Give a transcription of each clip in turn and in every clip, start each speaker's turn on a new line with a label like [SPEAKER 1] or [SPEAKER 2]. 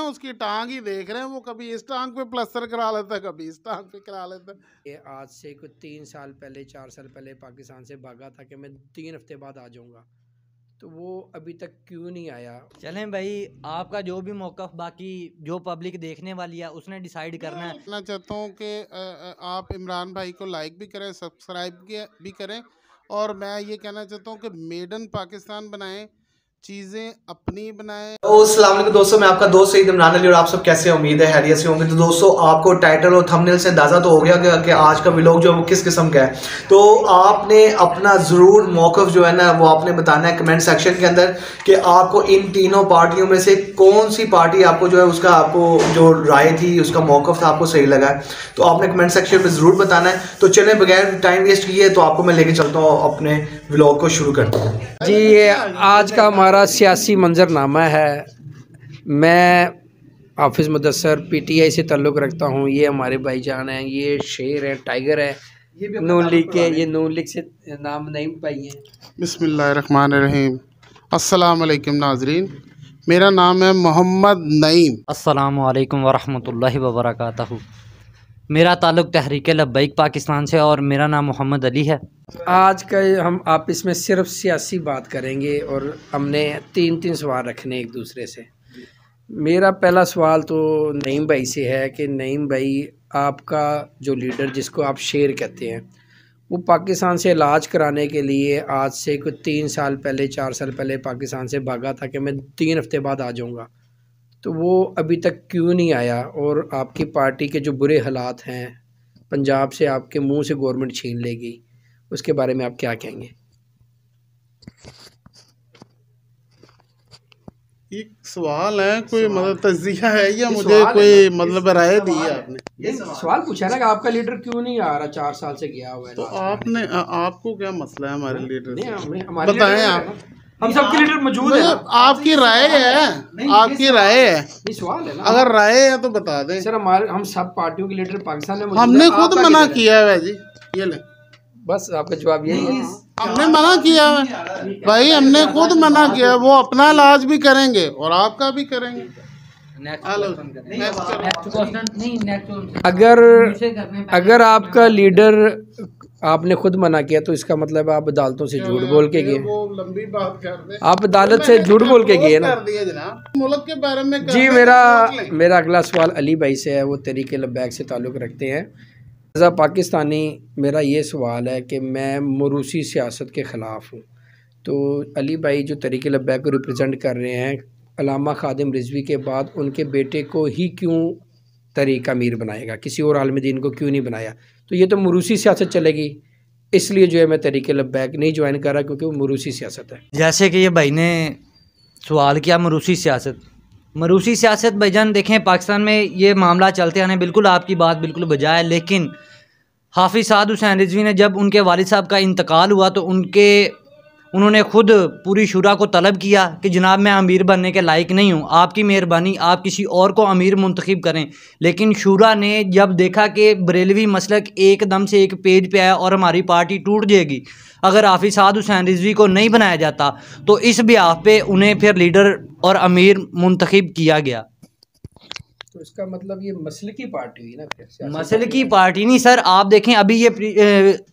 [SPEAKER 1] उसकी टांग ही देख रहे हैं। वो कभी इस टांग पे प्लास्टर करा लेता है, कभी इस टांग पे करा लेता है।
[SPEAKER 2] ये आज से कुछ 3 साल पहले 4 साल पहले पाकिस्तान से भागा था कि मैं 3 हफ्ते बाद आ जाऊंगा, तो वो अभी तक क्यों नहीं आया?
[SPEAKER 3] चलें भाई, आपका जो भी मौक़िफ़, बाकी जो पब्लिक देखने वाली है उसने डिसाइड करना है।
[SPEAKER 1] मैं चाहता हूँ कि आप इमरान भाई को लाइक भी करें, सब्सक्राइब भी करें, और मैं ये कहना चाहता हूँ कि मेडन पाकिस्तान बनाएं, चीज़ें अपनी बनाएं।
[SPEAKER 4] तो अस्सलाम वालेकुम दोस्तों, मैं आपका दोस्त सईद इमरान अली और आप सब कैसे हैं? उम्मीद है हैरियत से होंगे। तो दोस्तों, आपको टाइटल और थंबनेल से अंदाज़ा तो हो गया कि आज का व्लॉग जो है वो किस किस्म का है। तो आपने अपना ज़रूर मौक़िफ़ जो है ना वो आपने बताना है कमेंट सेक्शन के अंदर कि आपको इन तीनों पार्टियों में से कौन सी पार्टी आपको जो है उसका आपको जो राय थी, उसका मौक़िफ़ था, आपको सही लगा है। तो आपने कमेंट सेक्शन में ज़रूर बताना है। तो चलें बगैर टाइम वेस्ट किए तो आपको मैं लेके चलता हूँ, अपने व्लॉग को शुरू करते हैं।
[SPEAKER 2] जी, ये आज का हमारा सियासी मंजरनामा है। मैं हाफिज़ मुदस्सर PTI से ताल्लुक़ रखता हूँ। ये हमारे भाईजान हैं, ये शेर है, टाइगर है, नून लीग के, ये नून लीग से नाम नईम भाई हैं।
[SPEAKER 1] बिस्मिल्लाहिर्रहमानिर्रहीम। अस्सलाम वालेकुम नाज़रीन, मेरा नाम है मोहम्मद नईम।
[SPEAKER 3] अस्सलामु अलैकुम वरहमतुल्लाहि वबरकातुहू। मेरा ताल्लुक़ तहरीक लब्बैक पाकिस्तान से और मेरा नाम मोहम्मद अली है।
[SPEAKER 2] आज का हम आप इसमें सिर्फ सियासी बात करेंगे और हमने 3 सवाल रखने एक दूसरे से। मेरा पहला सवाल तो नईम भाई से है कि नईम भाई, आपका जो लीडर जिसको आप शेर कहते हैं, वो पाकिस्तान से इलाज कराने के लिए आज से कुछ 3 साल पहले 4 साल पहले पाकिस्तान से भागा था कि मैं 3 हफ्ते बाद आ जाऊंगा, तो वो अभी तक क्यों नहीं आया? और आपकी पार्टी के जो बुरे हालात हैं, पंजाब से आपके मुंह से गवर्नमेंट छीन लेगी, उसके बारे में आप क्या कहेंगे?
[SPEAKER 1] एक सवाल है, कोई मतलब तज्जिया है या मुझे कोई मतलब राय दी है आपने?
[SPEAKER 2] ये सवाल पूछा ना कि आपका लीडर क्यों नहीं आ रहा, 4 साल से गया हुआ है।
[SPEAKER 1] तो आपने आपको क्या मसला है हमारे लीडर से?
[SPEAKER 2] बताएं आप। हम सबके लीडर मौजूद है।
[SPEAKER 1] आपकी राय है, आपकी राय है,
[SPEAKER 2] ये सवाल है ना।
[SPEAKER 1] अगर राय है तो बता दें
[SPEAKER 2] सर। हम सब पार्टियों के लीडर पाकिस्तान में
[SPEAKER 1] हमने खुद मना किया है जी, ये ले
[SPEAKER 2] बस आपका जवाब यही है।
[SPEAKER 1] हमने मना किया है भाई, हमने खुद मना किया। वो अपना इलाज भी करेंगे और आपका भी करेंगे।
[SPEAKER 2] अगर आपका लीडर, आपने खुद मना किया तो इसका मतलब आप अदालतों से झूठ बोल के गए।
[SPEAKER 1] वो लंबी बात कर रहे,
[SPEAKER 2] आप अदालत से झूठ बोल के गए ना
[SPEAKER 1] मुल्क के बारे में
[SPEAKER 2] जी। मेरा अगला सवाल अली भाई से है, वो तहरीक लब्बैक से ताल्लुक़ रखते हैं। एज़ अ पाकिस्तानी मेरा ये सवाल है कि मैं मरूसी सियासत के ख़िलाफ़ हूँ। तो अली भाई जो तहरीक लब्बैक को रिप्रेजेंट कर रहे हैं, अल्लामा खादिम रिजवी के बाद उनके बेटे को ही क्यों तहरीक अमीर बनाएगा, किसी और आलिम दीन को क्यों नहीं बनाया? तो ये तो मरूसी सियासत चलेगी, इसलिए जो है मैं तहरीक लब्बैक नहीं ज्वाइन कर रहा, क्योंकि वो मरूसी सियासत है।
[SPEAKER 3] जैसे कि ये भाई ने सवाल किया मरूसी सियासत भाईजान, देखें पाकिस्तान में ये मामला चलते आने, बिल्कुल आपकी बात बिल्कुल बजाय है। लेकिन हाफिज़ साद हुसैन रिजवी ने जब उनके वालिद साहब का इंतकाल हुआ तो उन्होंने खुद पूरी शुरा को तलब किया कि जनाब मैं अमीर बनने के लायक नहीं हूँ, आपकी मेहरबानी आप किसी और को अमीर मुंतखब करें। लेकिन शुरा ने जब देखा कि बरेलवी मसलक एकदम से एक पेज पे आया और हमारी पार्टी टूट जाएगी अगर हाफिज़ साद हुसैन रिजवी को नहीं बनाया जाता, तो इस ब्याह पे उन्हें फिर लीडर और अमीर मुंतखब किया गया।
[SPEAKER 2] तो इसका मतलब ये मसल की पार्टी हुई ना? फिर
[SPEAKER 3] मसल की पार्टी नहीं सर, आप देखें अभी ये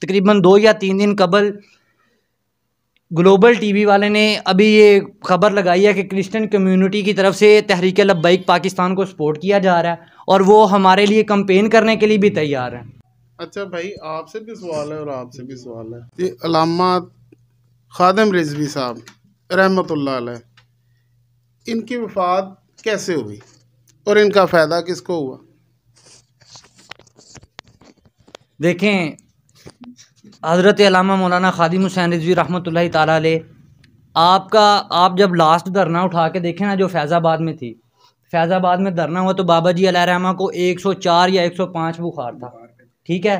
[SPEAKER 3] तकरीबन 2 या 3 दिन कबल ग्लोबल टीवी वाले ने अभी ये खबर लगाई है कि क्रिश्चियन कम्युनिटी की तरफ से तहरीक लब्बैक पाकिस्तान को सपोर्ट किया जा रहा है और वो हमारे लिए कैंपेन करने के लिए भी तैयार है।
[SPEAKER 1] अच्छा भाई, आपसे भी सवाल है और आपसे भी सवाल है। ये अल्लामा खादिम रिजवी साहब रहमतुल्लाह अलैह, इनकी वफ़ात कैसे हुई और इनका फ़ायदा किसको हुआ?
[SPEAKER 3] देखें, हज़रत अल्लामा मौलाना खादिम हुसैन रिजवी रहमतुल्लाहि ताला अलैह, आप जब लास्ट धरना उठा के देखें ना, जो फैज़ाबाद में थी, फैज़ाबाद में धरना हुआ तो बाबा जी अलैहि रहमा को 104 या 105 बुखार था, ठीक है,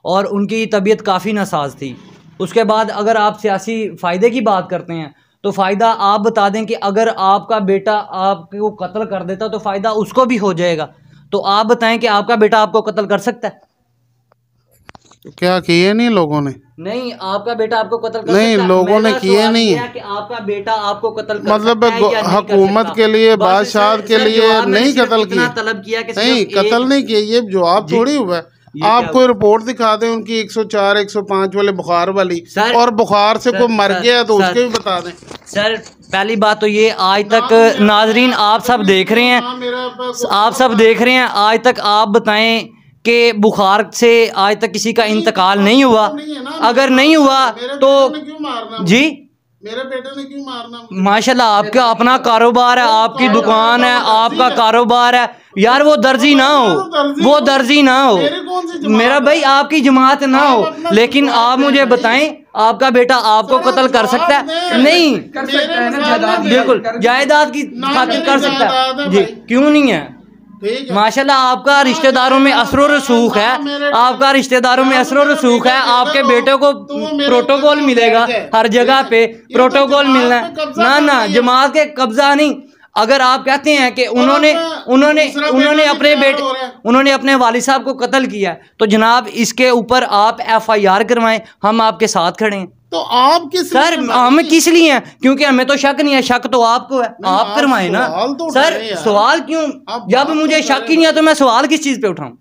[SPEAKER 3] और उनकी तबीयत काफ़ी नासाज थी। उसके बाद अगर आप सियासी फ़ायदे की बात करते हैं तो फ़ायदा आप बता दें कि अगर आपका बेटा आपको कत्ल कर देता तो फ़ायदा उसको भी हो जाएगा। तो आप बताएं कि आपका बेटा आपको कत्ल कर सकता है?
[SPEAKER 1] तो क्या किए नहीं लोगों ने?
[SPEAKER 3] नहीं, आपका बेटा आपको कत्ल कर
[SPEAKER 1] नहीं,
[SPEAKER 3] सकता है?
[SPEAKER 1] लोगों ने
[SPEAKER 3] मेरा
[SPEAKER 1] किए
[SPEAKER 3] सवाल
[SPEAKER 1] नहीं
[SPEAKER 3] ये
[SPEAKER 1] है
[SPEAKER 3] है कि आपका बेटा आपको कत्ल कर
[SPEAKER 1] मतलब
[SPEAKER 3] सकता है या नहीं कर
[SPEAKER 1] हुकूमत
[SPEAKER 3] सकता?
[SPEAKER 1] के लिए,
[SPEAKER 3] बस
[SPEAKER 1] बादशाह
[SPEAKER 3] सर,
[SPEAKER 1] के
[SPEAKER 3] सर,
[SPEAKER 1] लिए
[SPEAKER 3] जवाब मैंने
[SPEAKER 1] नहीं
[SPEAKER 3] सिर्फ
[SPEAKER 1] कत्ल
[SPEAKER 3] इतना
[SPEAKER 1] किए।
[SPEAKER 3] तलब किया कि
[SPEAKER 1] नहीं,
[SPEAKER 3] सिर्फ
[SPEAKER 1] कत्ल नहीं किए, ये जवाब
[SPEAKER 3] जी।
[SPEAKER 1] थोड़ी हुआ है।
[SPEAKER 3] ये
[SPEAKER 1] आप
[SPEAKER 3] क्या
[SPEAKER 1] कोई रिपोर्ट दिखा दें उनकी 104 105 वाले बुखार वाली,
[SPEAKER 3] सर,
[SPEAKER 1] और बुखार से कोई मर
[SPEAKER 3] सर,
[SPEAKER 1] गया तो
[SPEAKER 3] सर,
[SPEAKER 1] उसके भी बता दें।
[SPEAKER 3] सर पहली बात तो ये, आज तक नाजरीन आप सब देख रहे हैं, आप सब देख रहे हैं, आज तक आप बताएं कि बुखार से आज तक किसी का इंतकाल नहीं हुआ। अगर नहीं हुआ तो जी,
[SPEAKER 1] मेरे बेटे ने क्यों मारना?
[SPEAKER 3] माशाल्लाह आपका अपना कारोबार है, आपकी दुकान है, आपका कारोबार है यार, वो दर्जी ना हो, वो दर्जी ना हो, मेरा भाई आपकी जमात ना हो, लेकिन आप मुझे बताएं आपका बेटा आपको कत्ल कर सकता है? नहीं
[SPEAKER 2] कर सकता है ना, जायदाद
[SPEAKER 3] बिल्कुल जायदाद की खातिर कर सकता है जी, क्यों नहीं है? माशाल्लाह आपका रिश्तेदारों में असरो रसूख है, आपका रिश्तेदारों में असरो रसूख है, आपके बेटे को प्रोटोकॉल मिलेगा हर जगह पे, प्रोटोकॉल मिलना है ना, ना जमात के कब्जा नहीं। अगर आप कहते हैं कि उन्होंने उन्होंने उन्होंने अपने बेटे, उन्होंने अपने वालिद साहब को कत्ल किया, तो जनाब इसके ऊपर आप FIR करवाएं, हम आपके साथ खड़े हैं।
[SPEAKER 1] तो आप किस
[SPEAKER 3] सर हम किस लिए हैं? क्योंकि हमें तो शक नहीं है, शक तो आपको है, आप करवाएं ना सर। सवाल क्यों? जब मुझे शक ही नहीं है तो मैं सवाल किस चीज़ पे उठाऊं?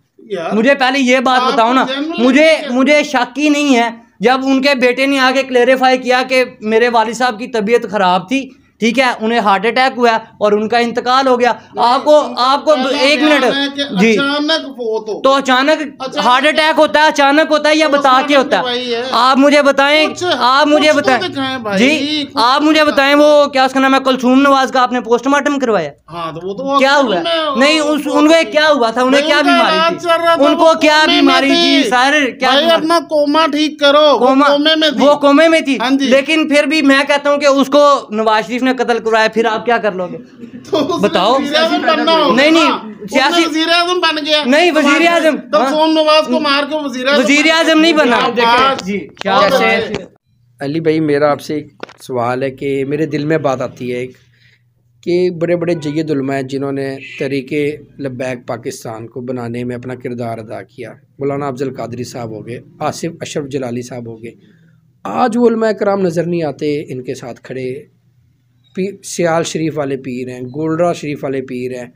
[SPEAKER 3] मुझे पहले ये बात बताओ ना, मुझे शक ही नहीं है। जब उनके बेटे ने आगे क्लेरिफाई किया कि मेरे वालिद साहब की तबीयत खराब थी, ठीक है, उन्हें हार्ट अटैक हुआ और उनका इंतकाल हो गया, आपको 1 मिनट जी, तो अचानक हार्ट अटैक होता है, अचानक होता है या बता के होता है? आप मुझे बताएं, आप मुझे बताएं जी, आप मुझे बताएं वो क्या उसका नाम है, कुलसूम नवाज का आपने पोस्टमार्टम करवाया?
[SPEAKER 1] हाँ, तो वो तो
[SPEAKER 3] क्या हुआ? नहीं, उनको क्या हुआ था? उन्हें क्या बीमारी थी? उनको क्या बीमारी थी सर? क्या
[SPEAKER 1] अपना कोमा ठीक करो, कोमे में थी,
[SPEAKER 3] वो कोमे में थी, लेकिन फिर भी मैं कहता हूँ कि उसको नवाज शरीफ कत्ल करवाया, फिर आप क्या कर लोगे?
[SPEAKER 1] तो
[SPEAKER 3] बताओ। नहीं सियासी
[SPEAKER 1] वजीर आजम बन गया,
[SPEAKER 3] नहीं वजीर आजम,
[SPEAKER 1] कुलसूम नवाज को मार के वजीर आजम
[SPEAKER 3] नहीं बना जी।
[SPEAKER 2] अली भाई मेरा आपसे एक सवाल है कि मेरे दिल में बात आती है कि बड़े बड़े जय्यद उलमा हैं जिन्होंने तरीके लब्बैक पाकिस्तान को बनाने में अपना किरदार अदा किया। मौलाना अफजल कादरी साहब हो गए, आसिफ अशरफ जलाली साहब हो गए, आज वो उलमा कराम नज़र नहीं आते इनके साथ खड़े। सियाल शरीफ वाले पीर हैं, गोल्डरा शरीफ वाले पीर हैं,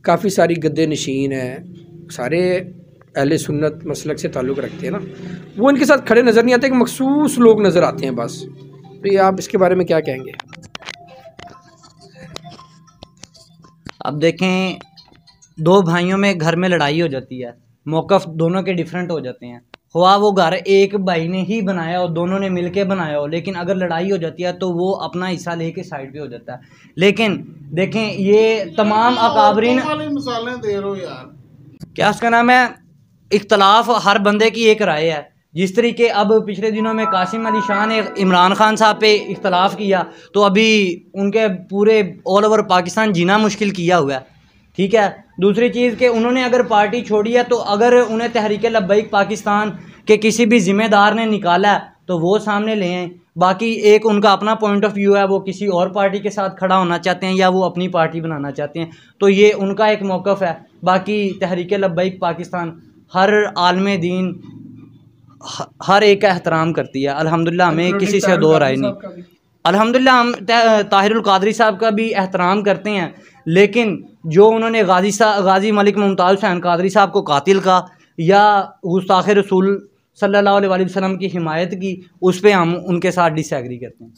[SPEAKER 2] काफ़ी सारी गद्दे नशीन हैं, सारे अहले सुन्नत मसलक से ताल्लुक़ रखते हैं ना, वो इनके साथ खड़े नज़र नहीं आते, कि मखसूस लोग नज़र आते हैं बस। तो ये आप इसके बारे में क्या कहेंगे?
[SPEAKER 3] अब देखें, दो भाइयों में घर में लड़ाई हो जाती है, मौक़िफ़ दोनों के डिफरेंट हो जाते हैं, हुआ वो घर एक भाई ने ही बनाया और दोनों ने मिलके बनाया हो, लेकिन अगर लड़ाई हो जाती है तो वो अपना हिस्सा लेके साइड पे हो जाता है। लेकिन देखें ये तमाम अकाबरीन
[SPEAKER 1] मिसालें दे रहे हो यार,
[SPEAKER 3] क्या उसका नाम है, इख्तलाफ हर बंदे की एक राय है। जिस तरीके अब पिछले दिनों में कासिम अली शाह ने इमरान खान साहब पे इख्तलाफ किया, तो अभी उनके पूरे ऑल ओवर पाकिस्तान जीना मुश्किल किया हुआ है, ठीक है। दूसरी चीज़ कि उन्होंने अगर पार्टी छोड़ी है तो अगर उन्हें तहरीक लब्बैक पाकिस्तान के किसी भी ज़िम्मेदार ने निकाला है तो वो सामने ले आएँ। बाकी एक उनका अपना पॉइंट ऑफ व्यू है, वो किसी और पार्टी के साथ खड़ा होना चाहते हैं या वो अपनी पार्टी बनाना चाहते हैं, तो ये उनका एक मौक़िफ़ है। बाकी तहरीक लब्बैक पाकिस्तान हर आलमे दीन हर एक का एहतराम करती है, अल्हम्दुलिल्लाह, हमें किसी से दो राय नहीं। अल्हम्दुलिल्लाह हम ताहिरुल कादरी साहब का भी एहतराम करते हैं, लेकिन जो उन्होंने गाजी मलिक मुमताज़ हुसैन कादरी साहब को कातिल का या गुस्ताख़ रसूल सल्लल्लाहु अलैहि वसल्लम की हिमायत की, उस पर हम उनके साथ डिसएग्री करते हैं।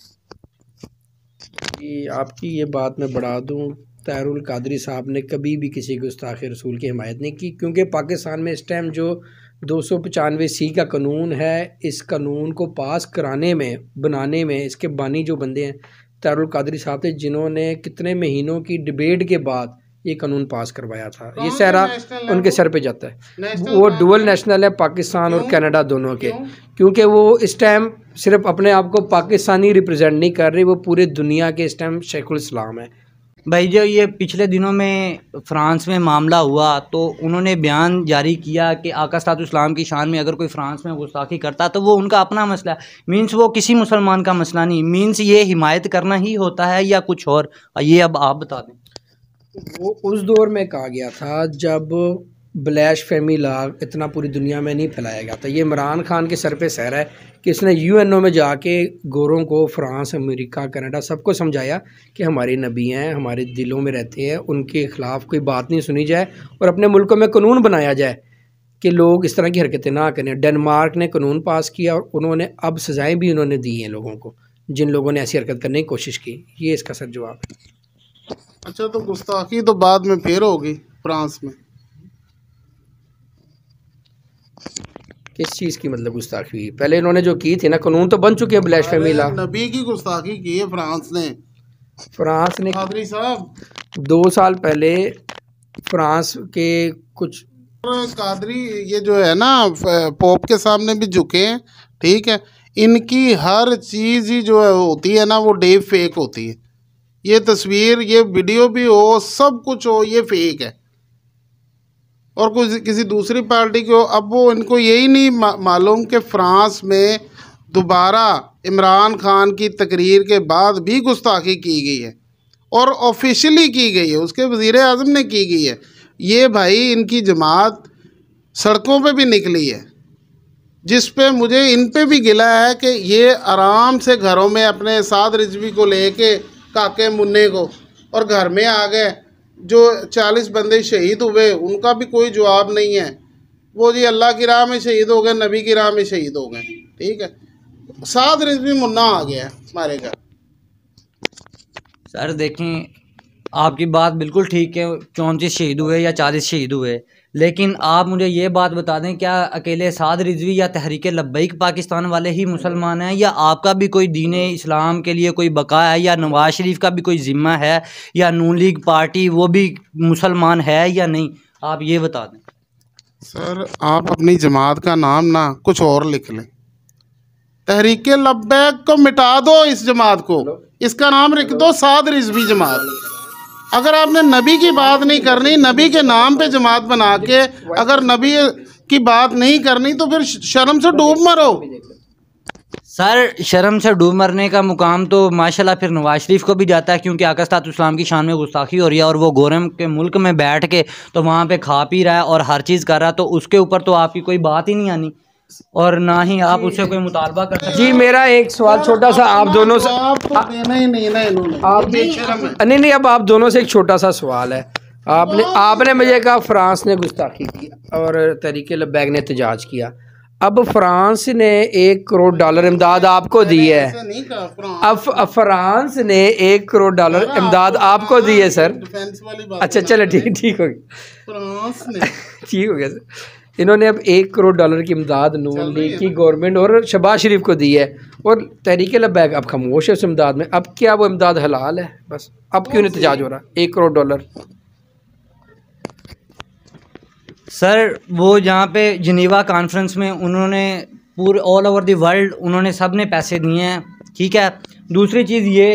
[SPEAKER 2] कि आपकी ये बात मैं बढ़ा दूँ, ताहिरुल कादरी साहब ने कभी भी किसी गुस्ताख़ रसूल की हिमायत नहीं की, क्योंकि पाकिस्तान में इस टाइम जो 295C का कानून है, इस कानून को पास कराने में, बनाने में इसके बानी जो बंदे हैं ताहिरुल कादरी साहब थे, जिन्होंने कितने महीनों की डिबेट के बाद ये कानून पास करवाया था। ये सारा उनके सर पे जाता है। वो डुअल नेशनल है, पाकिस्तान और कनाडा दोनों के, क्योंकि वो इस टाइम सिर्फ अपने आप को पाकिस्तानी रिप्रेजेंट नहीं कर रहे, वो पूरे दुनिया के इस टाइम शेखुल इस्लाम है।
[SPEAKER 3] भाई जो ये पिछले दिनों में फ़्रांस में मामला हुआ, तो उन्होंने बयान जारी किया कि आका सल्लल्लाहु अलैहि वसल्लम की शान में अगर कोई फ़्रांस में गुस्ताखी करता तो वो उनका अपना मसला है, मीन्स वो किसी मुसलमान का मसला नहीं, मीन्स ये हिमायत करना ही होता है या कुछ और, ये अब आप बता दें।
[SPEAKER 2] वो उस दौर में कहा गया था जब ब्लैश फेमी लाग इतना पूरी दुनिया में नहीं फैलाया गया था। ये इमरान खान के सर पे सहर है कि इसने यूएनओ में जाके गोरों को, फ्रांस, अमेरिका, कनाडा सबको समझाया कि हमारे नबी हैं, हमारे दिलों में रहते हैं, उनके ख़िलाफ़ कोई बात नहीं सुनी जाए और अपने मुल्कों में कानून बनाया जाए कि लोग इस तरह की हरकतें ना करें। डेनमार्क ने कानून पास किया और उन्होंने अब सज़ाएँ भी उन्होंने दी हैं लोगों को जिन लोगों ने ऐसी हरकत करने की कोशिश की। ये इसका सर जवाब है।
[SPEAKER 1] अच्छा, तो गुस्ताखी तो बाद में फिर होगी फ्रांस में,
[SPEAKER 2] किस चीज़ की मतलब गुस्ताखी हुई? पहले इन्होंने जो की थी ना, कानून तो बन चुके हैं ब्लैशफेमी ला।
[SPEAKER 1] नबी की गुस्ताखी की है फ्रांस ने। कादरी साहब
[SPEAKER 2] 2 साल पहले फ्रांस के कुछ
[SPEAKER 1] कादरी ये जो है ना पोप के सामने भी झुके हैं, ठीक है। इनकी हर चीज़ ही जो है होती है ना वो डीप फेक होती है। ये तस्वीर, ये वीडियो भी हो, सब कुछ हो, ये फेक है। और कुछ किसी दूसरी पार्टी को, अब वो इनको यही नहीं मालूम कि फ्रांस में दोबारा इमरान खान की तकरीर के बाद भी गुस्ताखी की गई है और ऑफिशियली की गई है, उसके वज़ीर आज़म ने की गई है। ये भाई इनकी जमात सड़कों पे भी निकली है, जिस पे मुझे इन पे भी गिला है कि ये आराम से घरों में अपने साद रिजवी को लेके, काके मुन्ने को, और घर में आ गए। जो 40 बंदे शहीद हुए उनका भी कोई जवाब नहीं है। वो जी अल्लाह की राह में शहीद हो गए, नबी की राह में शहीद हो गए, ठीक है। साद रिजवी मुन्ना आ गया हमारे घर।
[SPEAKER 3] सर देखें, आपकी बात बिल्कुल ठीक है, 34 शहीद हुए या 40 शहीद हुए, लेकिन आप मुझे ये बात बता दें, क्या अकेले साद रिजवी या तहरीक लब्बैक पाकिस्तान वाले ही मुसलमान हैं, या आपका भी कोई दीन इस्लाम के लिए कोई बका है, या नवाज शरीफ का भी कोई ज़िम्मा है, या नून लीग पार्टी वो भी मुसलमान है या नहीं? आप ये बता दें।
[SPEAKER 1] सर आप अपनी जमात का नाम ना कुछ और लिख लें, तहरीक लब्बैक को मिटा दो, इस जमात को इसका नाम लिख दो साद रिजवी जमात। अगर आपने नबी की बात नहीं करनी, नबी के नाम पे जमात बना के अगर नबी की बात नहीं करनी तो फिर शर्म से डूब मरो।
[SPEAKER 3] सर शर्म से डूब मरने का मुकाम तो माशाल्लाह फिर नवाज शरीफ को भी जाता है, क्योंकि आकास्तात इस्लाम की शान में गुस्ताखी हो रही है और वो गोरम के मुल्क में बैठ के तो वहाँ पे खा पी रहा है और हर चीज़ कर रहा है, तो उसके ऊपर तो आपकी कोई बात ही नहीं आनी और ना ही आप उससे कोई मुतालबा कर सकते।
[SPEAKER 2] जी मेरा एक सवाल छोटा सा आप दोनों से, नहीं, अब आप दोनों से एक छोटा सा सवाल है। आपने मुझे कहा फ्रांस ने गुस्ताखी की और तहरीक लब्बैक ने एहतजाज किया। अब फ्रांस ने $1 करोड़ इमदाद आपको दी है। अब फ्रांस ने $1 करोड़ इमदाद आपको दी है सर। अच्छा चलो ठीक हो गया, ठीक हो गया सर। इन्होंने अब $1 करोड़ की इमदाद नून लीग की गवर्नमेंट और शहबाज शरीफ को दी है और तहरीक लब्बैक अब खामोश है उस इमदाद में। अब क्या वो इमदाद हलाल है? बस अब क्यों एहतजाज हो रहा है $1 करोड़?
[SPEAKER 3] सर वो जहाँ पे जिनीवा कॉन्फ्रेंस में उन्होंने पूरे ऑल ओवर द वर्ल्ड उन्होंने सब ने पैसे दिए हैं, ठीक है। दूसरी चीज़ ये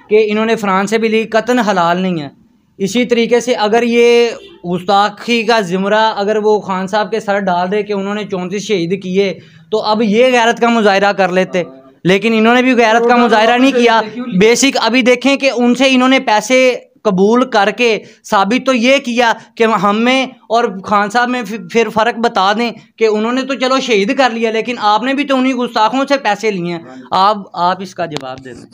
[SPEAKER 3] कि इन्होंने फ्रांस से भी ली, कतन हलाल नहीं है। इसी तरीके से अगर ये गुस्ताखी का ज़िमरा अगर वो खान साहब के सर डाल दे कि उन्होंने 34 शहीद किए, तो अब ये गैरत का मुजाहिरा कर लेते, लेकिन इन्होंने भी गैरत का मुजाहिरा नहीं किया। बेसिक अभी देखें कि उनसे इन्होंने पैसे कबूल करके साबित तो ये किया कि हम में और खान साहब में फिर फ़र्क बता दें कि उन्होंने तो चलो शहीद कर लिया, लेकिन आपने भी तो उन्हीं गुस्ताखों से पैसे लिए हैं। आप इसका जवाब दे दें।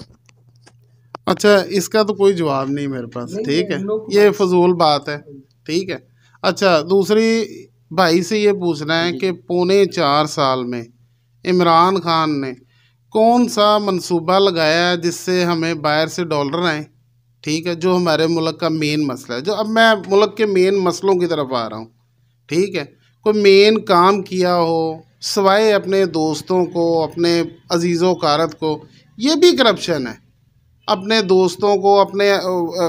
[SPEAKER 1] अच्छा इसका तो कोई जवाब नहीं मेरे पास, ठीक है, ये फजूल बात है, ठीक है। अच्छा दूसरी भाई से ये पूछना है कि 4.25 साल में इमरान खान ने कौन सा मंसूबा लगाया जिससे हमें बाहर से डॉलर आए, ठीक है, जो हमारे मुल्क का मेन मसला है। जो अब मैं मुल्क के मेन मसलों की तरफ आ रहा हूँ, ठीक है। कोई मेन काम किया हो सवाए अपने दोस्तों को, अपने अजीज़ों कारत को, ये भी करप्शन है। अपने दोस्तों को, अपने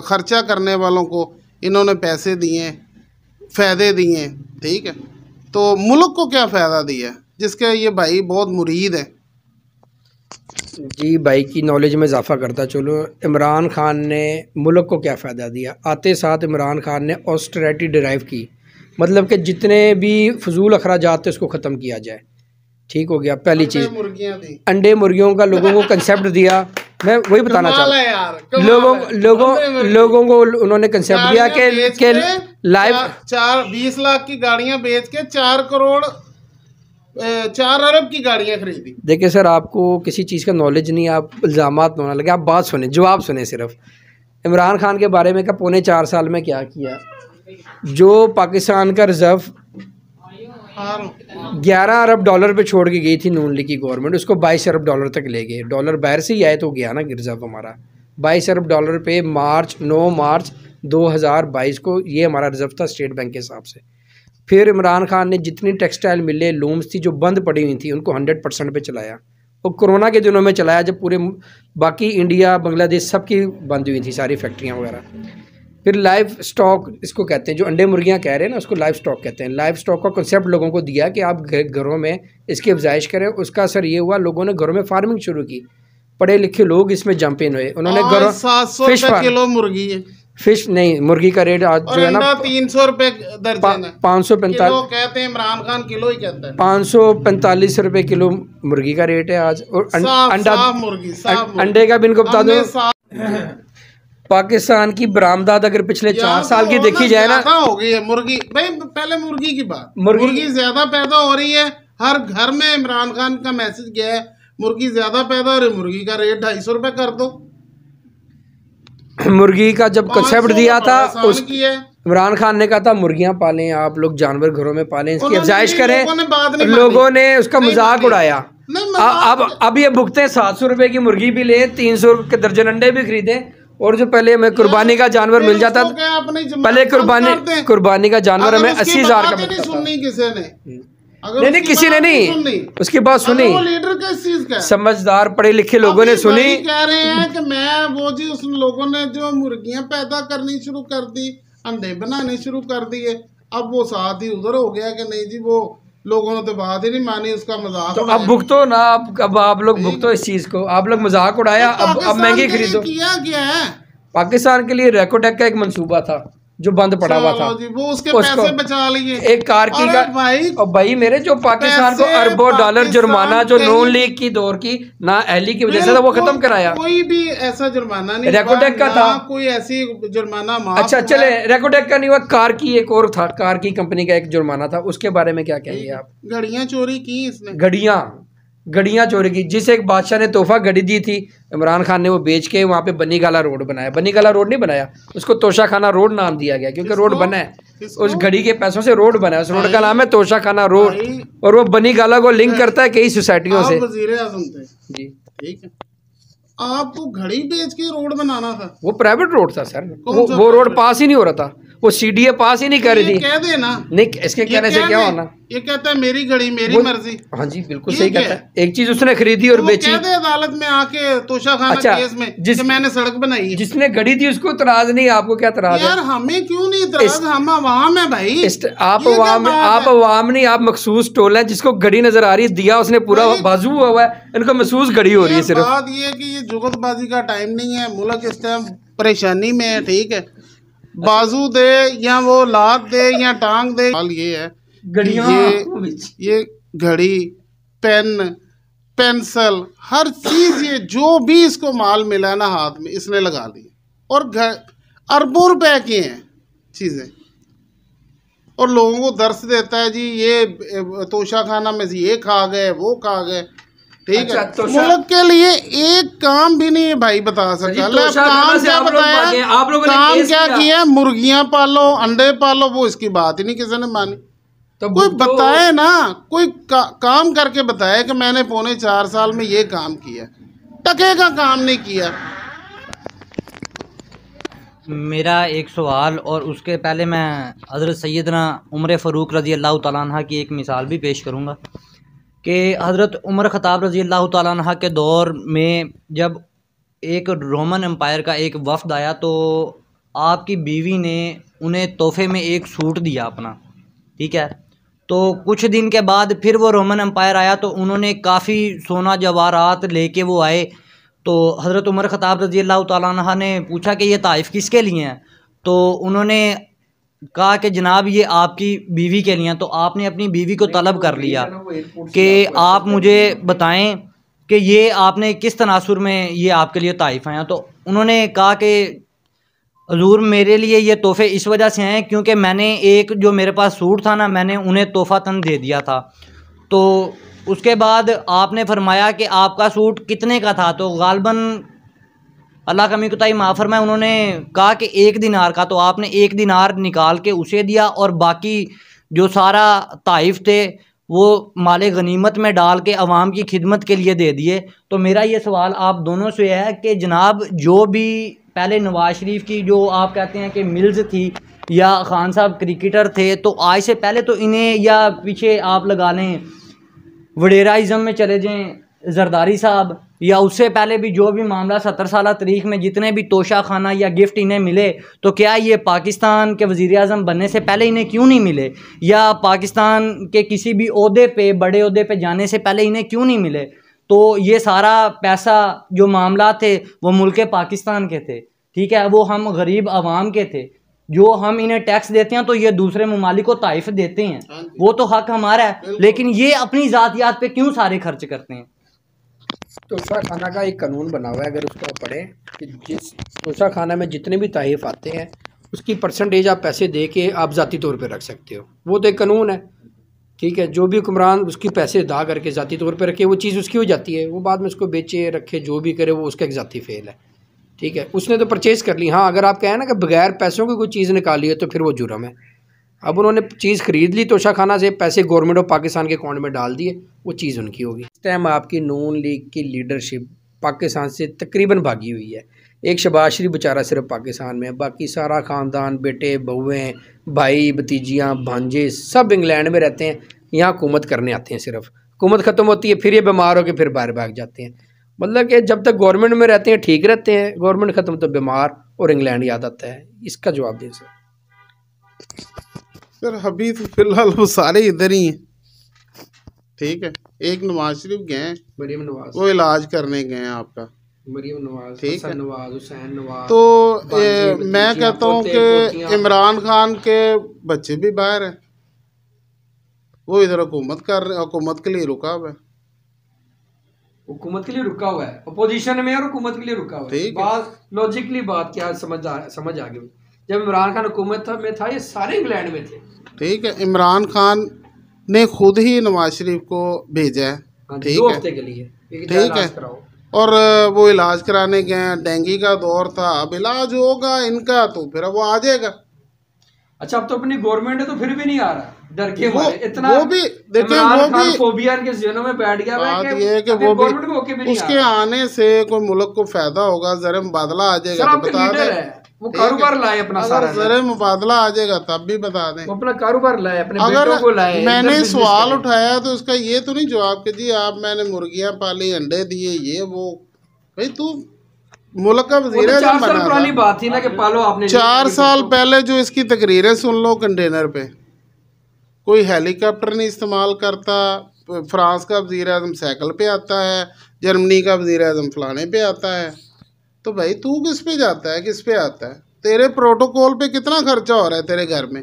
[SPEAKER 1] ख़र्चा करने वालों को इन्होंने पैसे दिए, फ़ायदे दिए, ठीक है। तो मुल्क को क्या फ़ायदा दिया जिसके ये भाई बहुत मुरीद है?
[SPEAKER 2] जी भाई की नॉलेज में इजाफा करता चलो, इमरान खान ने मुल्क को क्या फ़ायदा दिया? आते साथ इमरान खान ने ऑस्टेरिटी डिराइव की, मतलब कि जितने भी फजूल अखराजात थे उसको ख़त्म किया जाए, ठीक हो गया। पहली चीज़ अंडे मुर्गियों का लोगों को कंसेप्ट दिया मैं वही बताना
[SPEAKER 1] कमाल
[SPEAKER 2] चाहता
[SPEAKER 1] है यार,
[SPEAKER 2] हूँ।
[SPEAKER 1] कमाल
[SPEAKER 2] लोगों
[SPEAKER 1] है।
[SPEAKER 2] लोगों
[SPEAKER 1] हमने
[SPEAKER 2] लोगों को उन्होंने कंसेप्ट दिया
[SPEAKER 1] गाड़ियां बेच
[SPEAKER 2] कि
[SPEAKER 1] के
[SPEAKER 2] लाइव
[SPEAKER 1] 20 लाख की गाड़ियां बेच के 4 करोड़ 4 अरब की गाड़ियां खरीदी।
[SPEAKER 2] देखिए सर, आपको किसी चीज़ का नॉलेज नहीं, आप इल्ज़ामात में होने लगे। आप बात सुने, जवाब सुने। सिर्फ इमरान खान के बारे में का पौने 4 साल में क्या किया। जो पाकिस्तान का रिजर्व 11 अरब डॉलर पे छोड़ के गई थी नून लीग की गवर्नमेंट, उसको 22 अरब डॉलर तक ले गए। डॉलर बाहर से ही आए तो गया ना रिजर्व हमारा 22 अरब डॉलर पे। 9 मार्च 2022 को ये हमारा रिजर्व था स्टेट बैंक के हिसाब से। फिर इमरान खान ने जितनी टेक्सटाइल मिलें, लूम्स थी जो बंद पड़ी हुई थी, उनको 100% पे चलाया। और कोरोना के दिनों में चलाया जब पूरे बाकी इंडिया बांग्लादेश सब की बंद हुई थी सारी फैक्ट्रियाँ वगैरह। फिर लाइव स्टॉक इसको कहते हैं, जो अंडे मुर्गियाँ कह रहे हैं ना, उसको लाइव स्टॉक कहते हैं। लाइव स्टॉक का कॉन्सेप्ट लोगों को दिया कि आप घरों में इसकी अफजाइश करें। उसका असर ये हुआ, लोगों ने घरों में फार्मिंग शुरू की। पढ़े लिखे लोग इसमें जंप इन हुए। उन्होंने घरों
[SPEAKER 1] 700 किलो मुर्गी है,
[SPEAKER 2] फिश नहीं, मुर्गी का रेट आज जो है ना
[SPEAKER 1] 300 रुपए दर्जन है।
[SPEAKER 2] 545
[SPEAKER 1] कहते हैं, इमरान खान किलो ही कहता है।
[SPEAKER 2] 545 रुपए किलो मुर्गी का रेट है आज। और अंडा
[SPEAKER 1] मुर्गी
[SPEAKER 2] अंडे का भी इनको बता दो। पाकिस्तान की बरामदात अगर पिछले 4 साल की देखी जाए ना,
[SPEAKER 1] हो गई है मुर्गी। भाई पहले मुर्गी की बात, मुर्गी ज्यादा पैदा हो रही है। हर घर में इमरान खान का मैसेज गया है, मुर्गी ज्यादा पैदा हो रही है, मुर्गी का रेट 250 रुपए कर दो।
[SPEAKER 2] मुर्गी का जब कंसेप्ट दिया था उस
[SPEAKER 1] की है।
[SPEAKER 2] इमरान खान ने कहा था मुर्गियां पालें, आप लोग जानवर घरों में पालें, इसकी अफजाइश करें। लोगों ने उसका मजाक उड़ाया। अब ये भुगते 700 रुपए की मुर्गी भी ले, 300 के दर्जन अंडे भी खरीदे। और जो पहले हमें कुर्बानी का जानवर मिल जाता, पहले कुर्बानी का जानवर हमें 80,000 का मिलता था।
[SPEAKER 1] सुननी किसी ने,
[SPEAKER 2] नहीं किसी ने नहीं, उसकी बात सुनी।
[SPEAKER 1] लीडर किस चीज का,
[SPEAKER 2] समझदार पढ़े लिखे लोगों ने सुनी।
[SPEAKER 1] कह रहे हैं कि मैं वो जी उस लोगों ने जो मुर्गियां पैदा करनी शुरू कर दी, अंडे बनाने शुरू कर दिए, अब वो साथ ही उधर हो गया कि नहीं जी वो लोगों ने तो बात ही नहीं मानी, उसका मजाक।
[SPEAKER 2] तो अब भुगतो ना, अब आप लोग भुगतो इस चीज को। आप लोग मजाक उड़ाया, अब महंगी खरीदो।
[SPEAKER 1] किया क्या है
[SPEAKER 2] पाकिस्तान के लिए रेकोटेक का एक मंसूबा था जो बंद पड़ा हुआ था,
[SPEAKER 1] वो उसके पैसे बचा लिए।
[SPEAKER 2] एक कार की का भाई मेरे, जो पाकिस्तान को अरबों डॉलर जुर्माना जो नून लीग की दौर की ना अहली की वजह से था, वो खत्म कराया।
[SPEAKER 1] कोई भी ऐसा जुर्माना नहीं,
[SPEAKER 2] रेकोटेक का था
[SPEAKER 1] कोई ऐसी जुर्माना।
[SPEAKER 2] अच्छा चले, रेकोटेक का नहीं हुआ, कार की एक और था, कार की कंपनी का एक जुर्माना था। उसके बारे में क्या कहेंगे आप?
[SPEAKER 1] घड़ियां चोरी की इसने,
[SPEAKER 2] घड़ियां चोरी की। जिस एक बादशाह ने तोहफा घड़ी दी थी, इमरान खान ने वो बेच के वहाँ पे बनी गाला रोड बनाया। बनी गाला रोड नहीं बनाया, उसको तोशा खाना रोड नाम दिया गया, क्योंकि रोड बना है उस घड़ी के पैसों से। रोड बना है, उस रोड का नाम है तोशा खाना रोड। और वो बनी गाला को लिंक करता है कई सोसाइटियों से।
[SPEAKER 1] वज़ीर आज़म थे जी, ठीक है, आपको घड़ी बेच के रोड बनाना था। वो
[SPEAKER 2] प्राइवेट रोड था सर, वो रोड पास ही नहीं हो रहा था, वो सीडीए पास ही नहीं कर रही थी।
[SPEAKER 1] कह देना
[SPEAKER 2] नहीं, इसके कहने से क्या होना।
[SPEAKER 1] ये कहता है मेरी घड़ी मेरी मर्जी।
[SPEAKER 2] हाँ जी बिल्कुल सही कहता है। एक चीज उसने खरीदी और बेची।
[SPEAKER 1] कह दे अदालत में आके तोशाखाना केस में कि मैंने सड़क बनाई है।
[SPEAKER 2] जिसने घड़ी दी उसको इतराज नहीं, आपको क्या इतराज है?
[SPEAKER 1] यार हमें क्यों नहीं इतराज, हम अवाम है भाई।
[SPEAKER 2] आप अवाम नहीं, आप मखसूस टोल है जिसको घड़ी नजर आ रही है, दिया उसने पूरा बाजू हुआ है, इनको महसूस घड़ी हो रही है। सिर्फ
[SPEAKER 1] बात ये कि ये जुगतबाजी का टाइम नहीं है, मुल्क इस टाइम परेशानी में है, ठीक है। बाजू दे या वो लात दे या टांग दे, ये है ये घड़ी, पेन, पेंसिल, हर चीज, ये जो भी इसको माल मिला ना हाथ में इसने लगा दी। और अरबों रुपए की हैं चीजें, और लोगों को दर्श देता है जी ये तोशाखाना में से ये खा गए वो खा गए, ठीक है। मुल्क के लिए एक काम भी नहीं भाई बता सका। काम क्या बताया, काम क्या किया? मुर्गियां पालो, अंडे पालो, वो इसकी बात ही नहीं किसी ने मानी। तो कोई बताए ना, कोई काम करके बताए कि मैंने पौने 4 साल में ये काम किया, टके का काम नहीं किया।
[SPEAKER 3] मेरा एक सवाल, और उसके पहले मैं हज़रत सैयदना उमर फ़ारूक रज़ी अल्लाह तआला अन्हा की एक मिसाल भी पेश करूँगा कि हज़रत उमर ख़त्ताब रज़ी अल्लाह तआला अन्हा के दौर में जब एक रोमन एम्पायर का एक वफ़द आया, तो आपकी बीवी ने उन्हें तोहफे में एक सूट दिया अपना, ठीक है। तो कुछ दिन के बाद फिर वो रोमन एम्पायर आया, तो उन्होंने काफ़ी सोना जवाहरात लेके वो आए। तो हज़रत उमर ख़त्ताब रज़ी अल्लाह तआला अन्हा ने पूछा कि ये ताइफ़ किसके लिए हैं? तो उन्होंने कहा कि जनाब ये आपकी बीवी के लिए हैं। तो आपने अपनी बीवी को तलब कर लिया कि आप मुझे बताएं कि ये आपने किस तनासुर में ये आपके लिए ताइफ हैं। तो उन्होंने कहा कि हुजूर मेरे लिए ये तोहफे इस वजह से हैं क्योंकि मैंने एक जो मेरे पास सूट था ना, मैंने उन्हें तोहफ़ातन दे दिया था। तो उसके बाद आपने फरमाया कि आपका सूट कितने का था, तो गालबन अल्लाह कमी कुताई माफ़ फरमाए उन्होंने कहा कि 1 दिनार का। तो आपने 1 दिनार निकाल के उसे दिया और बाकी जो सारा ताइफ थे वो माले गनीमत में डाल के अवाम की खिदमत के लिए दे दिए। तो मेरा ये सवाल आप दोनों से है कि जनाब जो भी पहले नवाज शरीफ की जो आप कहते हैं कि मिल्स थी या खान साहब क्रिकेटर थे, तो आज से पहले तो इन्हें या पीछे आप लगा लें वडेराइज़म में चले जाएं जरदारी साहब, या उससे पहले भी जो भी मामला 70 साल तारीख में जितने भी तोशा खाना या गिफ्ट इन्हें मिले, तो क्या ये पाकिस्तान के वज़ीर-ए-आज़म बनने से पहले इन्हें क्यों नहीं मिले, या पाकिस्तान के किसी भी ओहदे पे बड़े ओहदे पे जाने से पहले इन्हें क्यों नहीं मिले। तो ये सारा पैसा जो मामला थे वो मुल्क पाकिस्तान के थे, ठीक है, वो हम गरीब आवाम के थे, जो हम इन्हें टैक्स देते हैं तो ये दूसरे ममालिक को ताइफ देते हैं, वो तो हक हमारा है, लेकिन ये अपनी ज़ातियात पे क्यों सारे खर्च करते हैं।
[SPEAKER 2] तोशा खाना का एक कानून बना हुआ है, अगर उसको आप पढ़ें कि जिस तोशा खाना में जितने भी ताइफ आते हैं उसकी परसेंटेज आप पैसे दे के आप ज़ाती तौर पे रख सकते हो, वो तो एक कानून है, ठीक है। जो भी हुक्मरान उसकी पैसे अदा करके ज़ाती तौर पे रखे वो चीज़ उसकी हो जाती है, वो बाद में उसको बेचे रखे जो भी करे वो उसका एक ज़ाती फेल है, ठीक है। उसने तो परचेज़ कर ली। हाँ, अगर आप कहें ना कि बगैर पैसों की कोई चीज़ निकाली है तो फिर वो जुर्म है। अब उन्होंने चीज़ ख़रीद ली तोशा खाना से, पैसे गवर्नमेंट ऑफ पाकिस्तान के अकाउंट में डाल दिए, वो चीज़ उनकी होगी। इस टाइम आपकी नून लीग की लीडरशिप पाकिस्तान से तकरीबन भागी हुई है। एक शहबाज शरीफ बेचारा सिर्फ पाकिस्तान में है, बाकी सारा ख़ानदान, बेटे बहुएँ, भाई भतीजियाँ भांजे सब इंग्लैंड में रहते हैं, यहाँ हुकूमत करने आते हैं। सिर्फ हुकूमत ख़त्म होती है फिर ये बीमार होकर फिर बाहर भाग जाते हैं। मतलब कि जब तक गवर्नमेंट में रहते हैं ठीक रहते हैं, गवर्नमेंट ख़त्म तो बीमार और इंग्लैंड याद आता है। इसका जवाब दें
[SPEAKER 1] सर। अभी तो फिलहाल वो सारे इधर ही हैं, ठीक है। एक नवाज शरीफ गए हैं,
[SPEAKER 2] मरीम नवाज,
[SPEAKER 1] वो इलाज करने गए हैं आपका,
[SPEAKER 2] मरीम नवाज,
[SPEAKER 1] ठीक है,
[SPEAKER 2] नवाज, हुसैन नवाज।
[SPEAKER 1] तो मैं कहता हूँ कि इमरान खान के बच्चे भी बाहर हैं, वो इधर हुकूमत कर रहे, हुकूमत के लिए रुका हुआ है,
[SPEAKER 2] हुकूमत के लिए रुका हुआ है, अपोजिशन में और हुकूमत के लिए रुका हुआ है। बात लॉजिकली बात क्या समझ आ गई। जब इमरान खान हुकूमत में था ये सारे इंग्लैंड में थे, ठीक
[SPEAKER 1] है। इमरान खान ने खुद ही नवाज शरीफ को भेजा है, ठीक है,
[SPEAKER 2] 2 हफ्ते के लिए,
[SPEAKER 1] ठीक है, और वो इलाज कराने गए। डेंगू का दौर था, अब इलाज होगा इनका तो फिर वो आ जाएगा।
[SPEAKER 2] अच्छा, अब तो अपनी गवर्नमेंट है तो फिर भी नहीं आ रहा, डर के मारे इतना।
[SPEAKER 1] वो भी देखिए, वो भी
[SPEAKER 2] फोबिया के ज़हनों में बैठ गया है
[SPEAKER 1] कि ये कि वो भी उसके आने से कोई मुल्क को फायदा होगा, ज़रा मुबादला आ जाएगा तो बता दें,
[SPEAKER 2] वो कारोबार लाए अपना सारा,
[SPEAKER 1] ज़रा मुबादला आ जाएगा तब भी बता दें,
[SPEAKER 2] वो अपना कारोबार लाए, अपने बेटों को लाए।
[SPEAKER 1] मैंने सवाल उठाया तो उसका ये तो नहीं जवाब कि जी आप मैंने मुर्गियां पाली, अंडे दिए, ये वो। भाई तू मुल्क का वज़ीर आज़म बना,
[SPEAKER 2] पुरानी बात थी ना कि पालो आपने।
[SPEAKER 1] 4 साल पहले जो इसकी तकरीरें सुन लो, कंटेनर पे कोई हेलीकॉप्टर नहीं इस्तेमाल करता, फ्रांस का वज़ीर आज़म साइकिल पे आता है, जर्मनी का वज़ीर आज़म फलाने पे आता है, तो भाई तू किस पे जाता है, किस पे आता है? तेरे प्रोटोकॉल पे कितना खर्चा हो रहा है तेरे घर में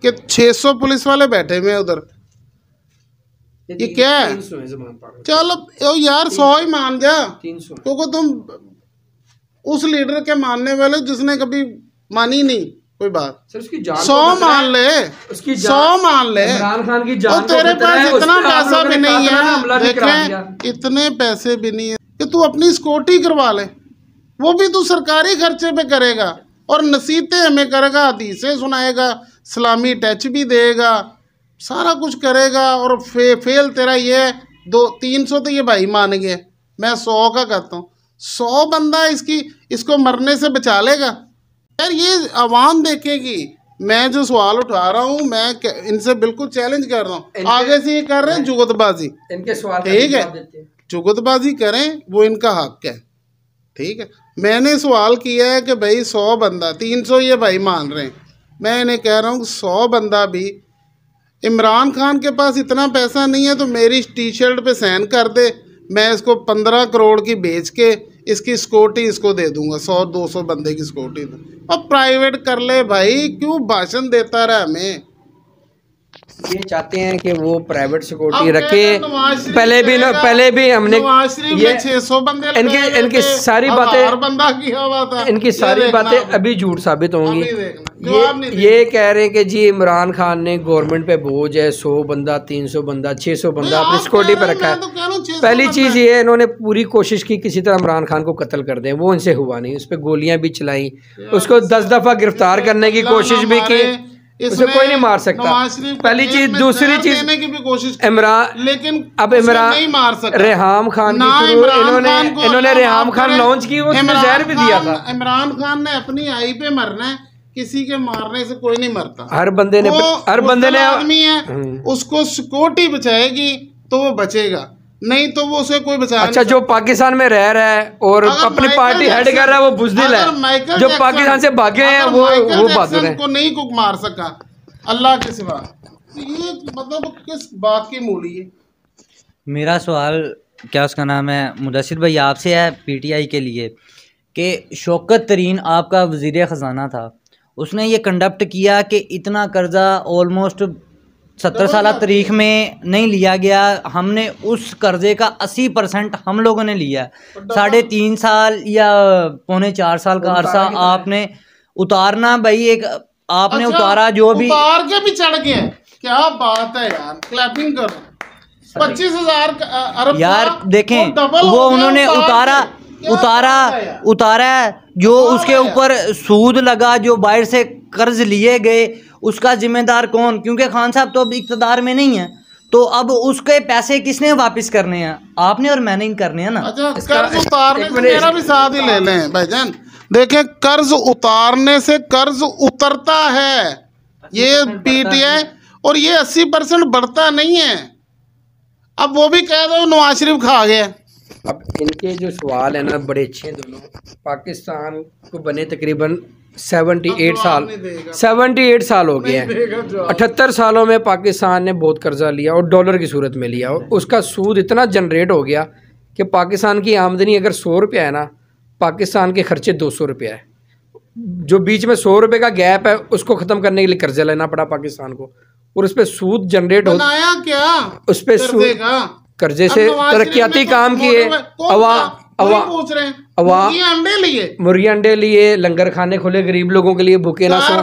[SPEAKER 1] कि 600 पुलिस वाले बैठे हुए हैं उधर, ये क्या है? चलो यार 100 ही मान जा, क्योंकि तुम उस लीडर के मानने वाले जिसने कभी मानी नहीं कोई बात, 100 मान ले, 100 मान ले,
[SPEAKER 2] इमरान खान की जान,
[SPEAKER 1] और तेरे पास इतना पैसा भी नहीं है, देखें इतने पैसे भी नहीं है कि तू अपनी सिक्योरिटी करवा ले, वो भी तू सरकारी खर्चे पे करेगा और नसीहतें हमें करेगा, हदीसें सुनाएगा, इस्लामी टच भी देगा, सारा कुछ करेगा, और फेल तेरा ये 200-300 तो ये भाई मान गए, मैं 100 का कहता हूँ। 100 बंदा इसको मरने से बचा लेगा यार, ये आवाम देखेगी। मैं जो सवाल उठा रहा हूँ मैं इनसे बिल्कुल चैलेंज कर रहा हूँ, आगे से ये कर रहे हैं जुगतबाजी,
[SPEAKER 2] इनके सवाल
[SPEAKER 1] ठीक है, जुगतबाजी करें वो इनका हक है, ठीक है। मैंने सवाल किया है कि भाई 100 बंदा, 300 ये भाई मान रहे हैं, मैं इन्हें कह रहा हूँ 100 बंदा भी, इमरान खान के पास इतना पैसा नहीं है तो मेरी टी शर्ट पे साइन कर दे, मैं इसको 15 करोड़ की बेच के इसकी सिक्योरिटी इसको दे दूंगा, 100-200 बंदे की सिक्योरिटी, अब प्राइवेट कर ले भाई, क्यों भाषण देता रहा हमें।
[SPEAKER 2] ये चाहते हैं कि वो प्राइवेट सिक्योरिटी
[SPEAKER 1] अब
[SPEAKER 2] रखे।
[SPEAKER 1] नवाज शरीफ
[SPEAKER 2] पहले भी हमने
[SPEAKER 1] नवाज शरीफ
[SPEAKER 2] ये
[SPEAKER 1] ने 600 बंदे
[SPEAKER 2] इनकी सारी बातें
[SPEAKER 1] बंदा किया हुआ था।
[SPEAKER 2] इनकी सारी बातें अभी झूठ साबित होंगी।
[SPEAKER 1] जवाब नहीं
[SPEAKER 2] ये कह रहे हैं कि जी इमरान खान ने गवर्नमेंट पे बोझ है, 100 बंदा 300 बंदा 600 बंदा अपनी सिक्योरिटी पे रखा है। पहली चीज़ ये है, इन्होंने पूरी कोशिश की किसी तरह इमरान खान को कत्ल कर दें, वो इनसे हुआ नहीं। उस पर गोलियां भी चलाई, उसको 10 दफ़ा गिरफ्तार करने की कोशिश भी की, उसे कोई नहीं मार सकता। पहली चीज। दूसरी चीज,
[SPEAKER 1] की भी कोशिश
[SPEAKER 2] इमरान,
[SPEAKER 1] लेकिन
[SPEAKER 2] अब इमरान
[SPEAKER 1] नहीं मार सकता।
[SPEAKER 2] रेहाम खान की इन्होंने रेहाम खान लॉन्च की, वो जहर भी दिया था।
[SPEAKER 1] इमरान खान ने अपनी आई पे मरना है, किसी के मारने से कोई नहीं मरता।
[SPEAKER 2] हर बंदे ने
[SPEAKER 1] आदमी है, उसको सिक्योरिटी बचाएगी तो वो बचेगा, नहीं तो वो उसे कोई बचा।
[SPEAKER 2] अच्छा, जो पाकिस्तान में रह रहा है और अपनी पार्टी हेड कर रहा है वो बुज़दिल है। जो पाकिस्तान से भागे हैं वो बहादुर है।
[SPEAKER 1] को नहीं कुक मार सका अल्लाह के सिवा। ये मतलब किस बात की मूली है?
[SPEAKER 3] मेरा सवाल क्या उसका नाम है मुदस्सिर भाई आपसे है पीटीआई के लिए कि शौकत तरीन आपका वज़ीर ख़जाना था, उसने ये कंडक्ट किया कि इतना कर्जा ऑलमोस्ट 70 साल तारीख में नहीं लिया गया। हमने उस कर्जे का 80% हम लोगों ने लिया। 3.5 साल या 3.25 साल का अरसा आपने उतारना भाई, एक आपने उतारा जो भी
[SPEAKER 1] उतार के भी चढ़ गए। क्या बात है यार, क्लैपिंग करो। 25,000 अरब
[SPEAKER 3] यार देखें, वो उन्होंने उतारा जो उसके ऊपर सूद लगा, जो बाहर से कर्ज लिए गए, उसका जिम्मेदार कौन? क्योंकि खान साहब तो अब इक़्तिदार में नहीं है, तो अब उसके पैसे किसने वापस करने हैं? आपने और मैंने ही करने हैं ना।
[SPEAKER 1] अच्छा, कर्ज उतारने से मेरा भी साथ ही ले लें भाईजान। देखें, कर्ज उतारने से कर्ज उतरता है, ये पीटीआई, और ये 80% बढ़ता नहीं है। अब वो भी कह दो नवाज शरीफ खा गया।
[SPEAKER 2] अब इनके जो सवाल है ना बड़े अच्छे हैं दोनों। पाकिस्तान को बने तकरीबन 78 साल हो गए हैं। 78 सालों में पाकिस्तान ने बहुत कर्जा लिया और डॉलर की सूरत में लिया, और उसका सूद इतना जनरेट हो गया कि पाकिस्तान की आमदनी अगर 100 रुपया है ना, पाकिस्तान के खर्चे 200 रुपया है। जो बीच में 100 रुपये का गैप है उसको ख़त्म करने के लिए कर्जा लेना पड़ा पाकिस्तान को, और उस पर सूद जनरेट हो क्या उस पर सूद कर्जे से तरक्याती काम किए। मुर्गी अंडे लिए, लंगर खाने खुले गरीब लोगों के लिए, भूखे ना सो,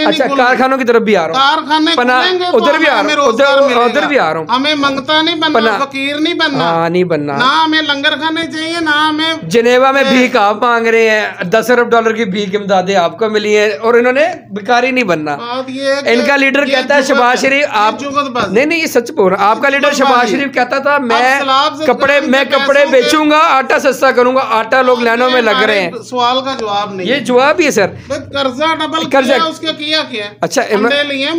[SPEAKER 2] अच्छा कारखानों की तरफ भी आ रहा हूँ, उधर भी आ रहा हूँ।
[SPEAKER 1] हमें मंगता नहीं बनना, फकीर नहीं बनना,
[SPEAKER 2] नहीं बनना,
[SPEAKER 1] ना हमें लंगर खाने चाहिए, ना हमें।
[SPEAKER 2] जिनेवा में भीख आप मांग रहे हैं, 10 अरब डॉलर की भीख इमदादें आपको मिली है, और इन्होंने भिखारी नहीं बनना। इनका लीडर कहता है शहबाज शरीफ, आप नहीं ये सच बोल रहा, आपका लीडर शहबाज शरीफ कहता था मैं कपड़े बेचूंगा, आटा सस्ता करूंगा, आटा लोग लाइनों में लग रहे हैं।
[SPEAKER 1] सवाल का जवाब नहीं,
[SPEAKER 2] ये जवाब ही है सर।
[SPEAKER 1] कर्जा डबल किया, उसका किया।
[SPEAKER 2] अच्छा,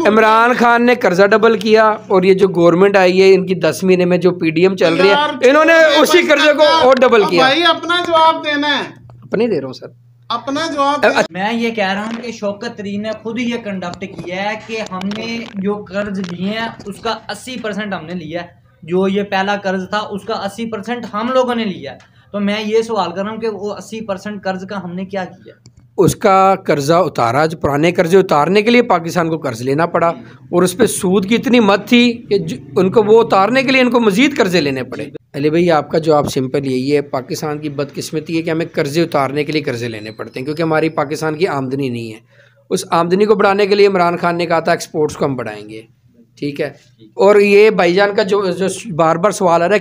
[SPEAKER 2] इमरान खान ने कर्जा डबल किया, और ये जो गवर्नमेंट आई है इनकी 10 महीने में जो पीडीएम चल रही है, इन्होंने उसी कर्जे को और डबल किया।
[SPEAKER 1] भाई अपना जवाब देना है।
[SPEAKER 2] अपनी दे रहा हूँ सर,
[SPEAKER 1] अपना जवाब।
[SPEAKER 3] मैं ये कह रहा हूँ कि शौकत तरीन ने खुद ये कंडक्ट किया है कि हमने जो कर्ज लिए हैं उसका 80% हमने लिया है। जो ये पहला कर्ज था उसका 80% हम लोगों ने लिया। तो मैं ये सवाल कर रहा हूँ कि वो 80% कर्ज का हमने क्या किया?
[SPEAKER 2] उसका कर्जा उतारा, जो पुराने कर्जे उतारने के लिए पाकिस्तान को कर्ज लेना पड़ा, और उस पर सूद की इतनी मद थी कि उनको वो उतारने के लिए इनको मजीद कर्जे लेने पड़े। अली भाई, आपका जवाब सिंपल यही है, पाकिस्तान की बदकिस्मती है कि हमें कर्जे उतारने के लिए कर्जे लेने पड़ते हैं, क्योंकि हमारी पाकिस्तान की आमदनी नहीं है। उस आमदनी को बढ़ाने के लिए इमरान खान ने कहा था एक्सपोर्ट्स को हम बढ़ाएंगे, ठीक है। और ये भाईजान का जो बार बार सवाल आ रहा है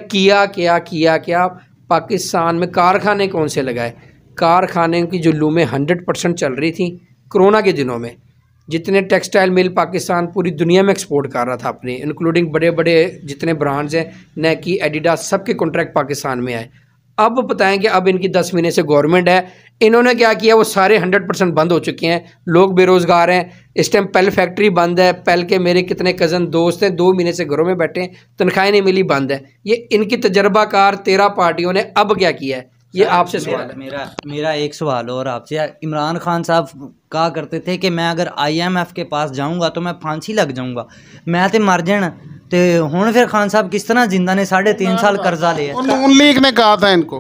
[SPEAKER 2] क्या पाकिस्तान में कारखाने कौन से लगाए? कारखाने की जो लूमें 100% चल रही थी कोरोना के दिनों में, जितने टेक्सटाइल मिल पाकिस्तान पूरी दुनिया में एक्सपोर्ट कर रहा था अपने, इंक्लूडिंग बड़े बड़े जितने ब्रांड्स हैं, नाइकी, एडिडास, सबके कॉन्ट्रैक्ट पाकिस्तान में आए। अब बताएं कि अब इनकी 10 महीने से गवर्नमेंट है, इन्होंने क्या किया? वो सारे 100% बंद हो चुके हैं, लोग बेरोज़गार हैं। इस टाइम पेल फैक्ट्री बंद है। पेल के मेरे कितने कज़न दोस्त हैं 2 महीने से घरों में बैठे हैं, तनख्वाहें नहीं मिली, बंद है। ये इनकी तजर्बाकार 13 पार्टियों ने अब क्या किया है? ये आपसे सवाल है।
[SPEAKER 3] मेरा एक सवाल और आपसे। इमरान खान साहब कहा करते थे कि मैं अगर IMF के पास जाऊंगा तो मैं फांसी लग जाऊंगा, मैं तो मर जाना। तो हुण फिर खान साहब किस तरह जिंदा ने 3.5 साल कर्जा लिया?
[SPEAKER 1] नून लीग ने कहा था इनको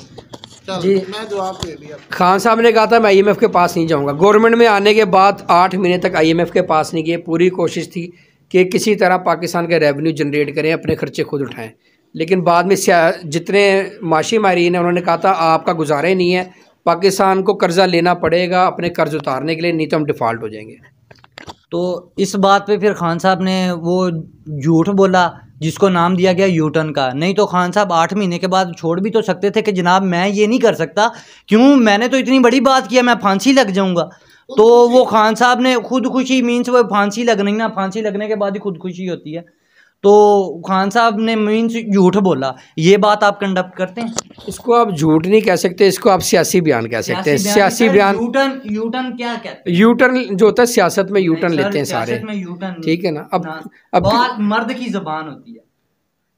[SPEAKER 1] चल,
[SPEAKER 2] जी।
[SPEAKER 1] मैं जवाब दे दिया।
[SPEAKER 2] खान साहब ने कहा था मैं IMF के पास नहीं जाऊंगा। गवर्नमेंट में आने के बाद 8 महीने तक IMF के पास नहीं गए। पूरी कोशिश थी कि किसी तरह पाकिस्तान के रेवेन्यू जनरेट करें, अपने खर्चे खुद उठाएं। लेकिन बाद में जितने माशी मारीन हैं उन्होंने कहा था आपका गुजारा ही नहीं है, पाकिस्तान को कर्जा लेना पड़ेगा अपने कर्ज उतारने के लिए, नहीं तो हम डिफ़ॉल्ट हो जाएंगे।
[SPEAKER 3] तो इस बात पे फिर खान साहब ने वो झूठ बोला जिसको नाम दिया गया यूटर्न का। नहीं तो खान साहब 8 महीने के बाद छोड़ भी तो सकते थे कि जनाब मैं ये नहीं कर सकता, क्यों, मैंने तो इतनी बड़ी बात किया, मैं फांसी लग जाऊंगा। तो वो खान साहब ने खुदकुशी मीन्स वो फांसी लगनी ना, फांसी लगने के बाद ही खुदकुशी होती है। तो खान साहब ने मीन्स झूठ बोला। ये बात आप कंडक्ट करते हैं?
[SPEAKER 2] इसको आप झूठ नहीं कह सकते, इसको आप सियासी बयान कह सकते हैं। सियासी बयान,
[SPEAKER 3] यूटर्न क्या कहते हैं?
[SPEAKER 2] यूटर्न जो होता है सियासत में यूटर्न लेते हैं सारे,
[SPEAKER 3] में यूटर्न,
[SPEAKER 2] ठीक है ना। अब
[SPEAKER 3] मर्द की ज़बान होती है,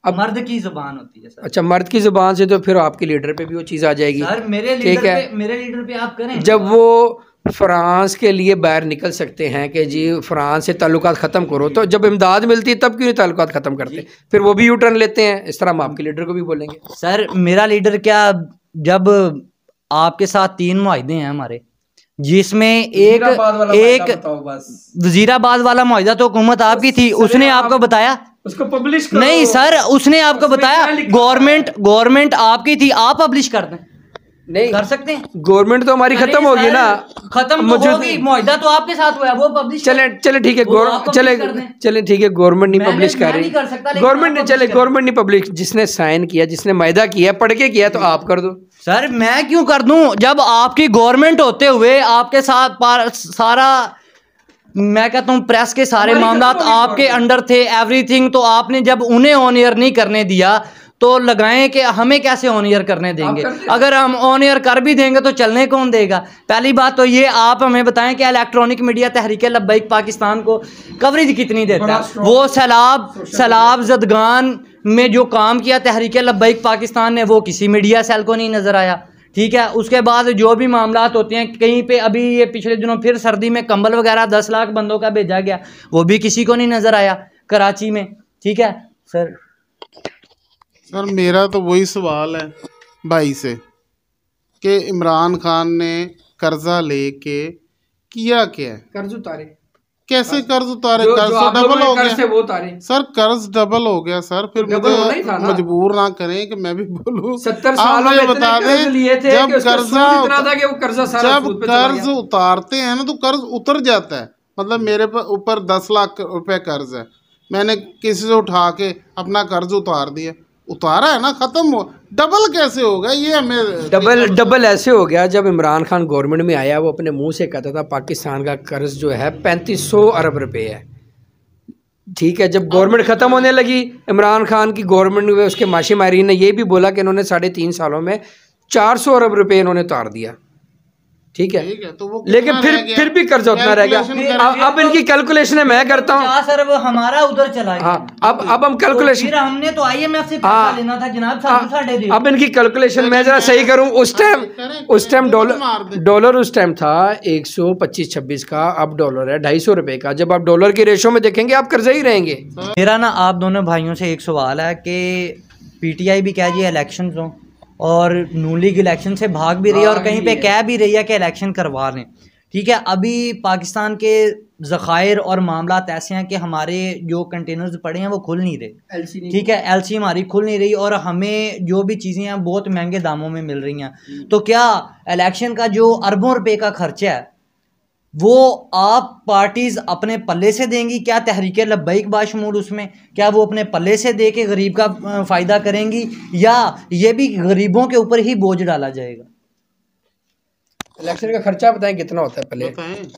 [SPEAKER 3] अब मर्द की ज़बान होती है सर।
[SPEAKER 2] अच्छा, मर्द की ज़बान से तो फिर आपके लीडर पे भी वो चीज़ आ जाएगी
[SPEAKER 3] सर। मेरे लीडर पे आप करें।
[SPEAKER 2] जब वो फ्रांस के लिए बाहर निकल सकते हैं कि जी फ्रांस से ताल्लुकात ख़त्म करो, तो जब इमदाद मिलती है तब क्यों नहीं ताल्लुकात ख़त्म करते? फिर वो भी यू टर्न लेते हैं। इस तरह हम आपके लीडर को भी बोलेंगे।
[SPEAKER 3] सर मेरा लीडर क्या, जब आपके साथ 3 मुआहदे हैं हमारे, जिसमें एक वजीराबाद वाला मुआहदा तो हुकूमत आपकी थी, उसने आपको बताया?
[SPEAKER 2] उसको पब्लिश करो।
[SPEAKER 3] नहीं सर, उसने आपको बताया? गवर्नमेंट आपकी थी, आप पब्लिश कर दें, नहीं कर सकते हैं?
[SPEAKER 2] गवर्नमेंट तो हमारी खत्म होगी ना,
[SPEAKER 3] खत्म तो होगी, मुआहदा तो आपके साथ हुआ है, वो पब्लिश
[SPEAKER 2] चले ठीक है, चले ठीक है, गवर्नमेंट नहीं पब्लिश कर रही, गवर्नमेंट नहीं पब्लिश, जिसने साइन किया, जिसने मुआहदा किया, पढ़ के किया, तो आप कर दो।
[SPEAKER 3] सर मैं क्यों कर दूं, जब आपकी गवर्नमेंट होते हुए आपके साथ सारा, मैं कहता हूं प्रेस के सारे मामला आपके अंडर थे, एवरीथिंग, तो आपने जब उन्हें ऑन एयर नहीं करने दिया तो लगाएं कि हमें कैसे ऑन एयर करने देंगे? अगर हम ऑन एयर कर भी देंगे तो चलने कौन देगा? पहली बात तो ये आप हमें बताएं कि इलेक्ट्रॉनिक मीडिया तहरीक लब्बैक पाकिस्तान को कवरेज कितनी देता है? वो सैलाब जदगान में जो काम किया तहरीक लब्बैक पाकिस्तान ने, वो किसी मीडिया सेल को नहीं नज़र आया। ठीक है, उसके बाद जो भी मामलात होते हैं, कहीं पे अभी ये पिछले दिनों फिर सर्दी में कंबल वगैरह 10 लाख बंदों का भेजा गया, वो भी किसी को नहीं नज़र आया कराची में। ठीक है सर
[SPEAKER 1] मेरा तो वही सवाल है भाई से कि इमरान खान ने कर्जा लेके किया क्या है?
[SPEAKER 2] कर्ज उतारे।
[SPEAKER 1] कैसे कर्ज उतारे? कर्ज तो डबल हो गया
[SPEAKER 2] वो उतारे
[SPEAKER 1] सर, कर्ज डबल हो गया सर। फिर मुझे मजबूर ना करें कि मैं भी बोलूं।
[SPEAKER 2] 70 सालों में
[SPEAKER 1] बता दें, जब कर्ज उतारते हैं ना तो कर्ज उतर जाता है। मतलब मेरे ऊपर 10 लाख रुपए कर्ज है, मैंने किसी से उठा के अपना कर्ज उतार दिया, उतारा है ना, खत्म हो। डबल कैसे होगा ये हमें?
[SPEAKER 2] डबल ऐसे हो गया, जब इमरान खान गवर्नमेंट में आया वो अपने मुंह से कहता था पाकिस्तान का कर्ज जो है 3500 अरब रुपए है। ठीक है, जब गवर्नमेंट ख़त्म होने लगी इमरान खान की गवर्नमेंट में, उसके माशी मारीन ने ये भी बोला कि इन्होंने 3.5 सालों में 400 अरब रुपए इन्होंने उतार दिया। ठीक है,
[SPEAKER 1] तो वो
[SPEAKER 2] लेकिन फिर भी कर्जा उतना रह गया। अब इनकी कैलकुलेशन मैं करता हूँ,
[SPEAKER 3] 50 अरब हमारा उधर चला गया।
[SPEAKER 2] हाँ, अब हम कैलकुलेशन,
[SPEAKER 3] हमने तो IMF से पैसा लेना था जनाब, साढ़े दे।
[SPEAKER 2] अब इनकी कैलकुलेशन मैं जरा सही करूँ। उस टाइम डॉलर उस टाइम था 125-26 का, अब डॉलर है 250 रुपए का। जब आप डॉलर के रेशो में देखेंगे आप कर्जा ही रहेंगे।
[SPEAKER 3] मेरा ना आप दोनों भाइयों से एक सवाल है कि PTI भी कह रही है इलेक्शन हो, और नून लीग इलेक्शन से भाग भी रही है, और कहीं पे कह भी रही है कि इलेक्शन करवा रहे हैं। ठीक है, अभी पाकिस्तान के ज़खायर और मामलात ऐसे हैं कि हमारे जो कंटेनर्स पड़े हैं वो खुल नहीं रहे। ठीक है, LC हमारी खुल नहीं रही, और हमें जो भी चीज़ें हैं बहुत महंगे दामों में मिल रही हैं। तो क्या इलेक्शन का जो अरबों रुपए का खर्चा है वो आप पार्टीज़ अपने पल्ले से देंगी? क्या तहरीक लब्बैक बाशमूल उसमें, क्या वो अपने पल्ले से दे के गरीब का फ़ायदा करेंगी, या ये भी गरीबों के ऊपर ही बोझ डाला जाएगा?
[SPEAKER 2] इलेक्शन का खर्चा बताएं कितना होता है पहले?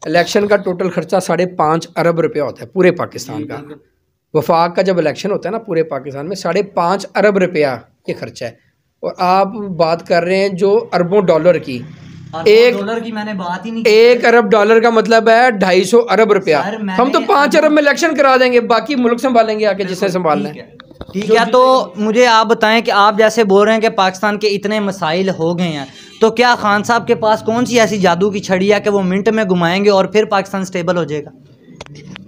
[SPEAKER 2] इलेक्शन का टोटल खर्चा 5.5 अरब रुपया होता है पूरे पाकिस्तान का। वफाक का जब इलेक्शन होता है ना पूरे पाकिस्तान में 5.5 अरब रुपया ये खर्चा है। और आप बात कर रहे हैं जो अरबों डॉलर की,
[SPEAKER 3] $1 की मैंने बात ही नहीं।
[SPEAKER 2] 1 अरब डॉलर का मतलब है 250 अरब रुपया। हम तो 5 अरब में इलेक्शन करा देंगे, बाकी मुल्क संभालेंगे आके जिसने संभालना है।
[SPEAKER 3] ठीक है, तो मुझे आप बताएं कि आप जैसे बोल रहे हैं कि पाकिस्तान के इतने मसाइल हो गए हैं, तो क्या खान साहब के पास कौन सी ऐसी जादू की छड़ी है कि वो मिनट में घुमाएंगे और फिर पाकिस्तान स्टेबल हो जाएगा?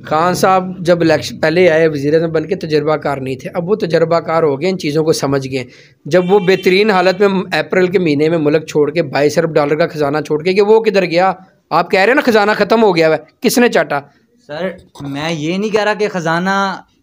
[SPEAKER 2] खान साहब जब इलेक्शन पहले आए वज़ीर-ए-आज़म बन के तजर्बाकार नहीं थे, अब वो तजर्बाकार हो गए, इन चीज़ों को समझ गए। जब वो बेहतरीन हालत में अप्रैल के महीने में मुल्क छोड़ के 22 अरब डॉलर का ख़जाना छोड़ के, कि वो किधर गया? आप कह रहे हैं ना ख़जाना ख़त्म हो गया है, किसने चाटा?
[SPEAKER 3] सर मैं ये नहीं कह रहा कि ख़जाना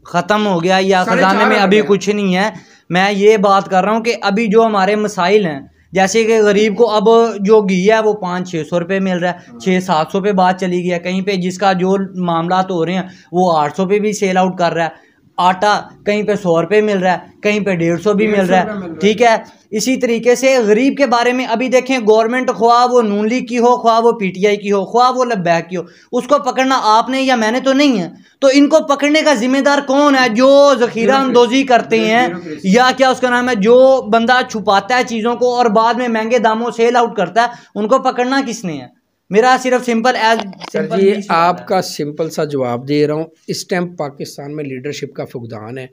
[SPEAKER 3] ख़त्म हो गया या ख़जाने में अभी कुछ नहीं है। मैं ये बात कर रहा हूँ कि अभी जो हमारे मसाइल हैं, जैसे कि गरीब को अब जो घी है वो 500-600 रुपये मिल रहा है, 600-700 पे बात चली गई है। कहीं पे जिसका जो मामला तो हो रहे हैं वो 800 पे भी सेल आउट कर रहा है। आटा कहीं पे 100 रुपये मिल रहा है, कहीं पे 150 भी मिल रहा है, ठीक है। इसी तरीके से गरीब के बारे में अभी देखें, गवर्नमेंट ख्वाह वो नून लीग की हो, ख्वाह वो पीटीआई की हो, ख्वाह वो लब्बैक की हो, उसको पकड़ना आपने या मैंने तो नहीं है। तो इनको पकड़ने का जिम्मेदार कौन है? जो ज़ख़ीरा अंदोज़ी करते हैं या क्या उसका नाम है, जो बंदा छुपाता है चीज़ों को और बाद में महंगे दामों सेल आउट करता है, उनको पकड़ना किसने है? मेरा सिर्फ सिंपल
[SPEAKER 2] जी आपका सिंपल सा जवाब दे रहा हूँ। इस टाइम पाकिस्तान में लीडरशिप का फुकदान है।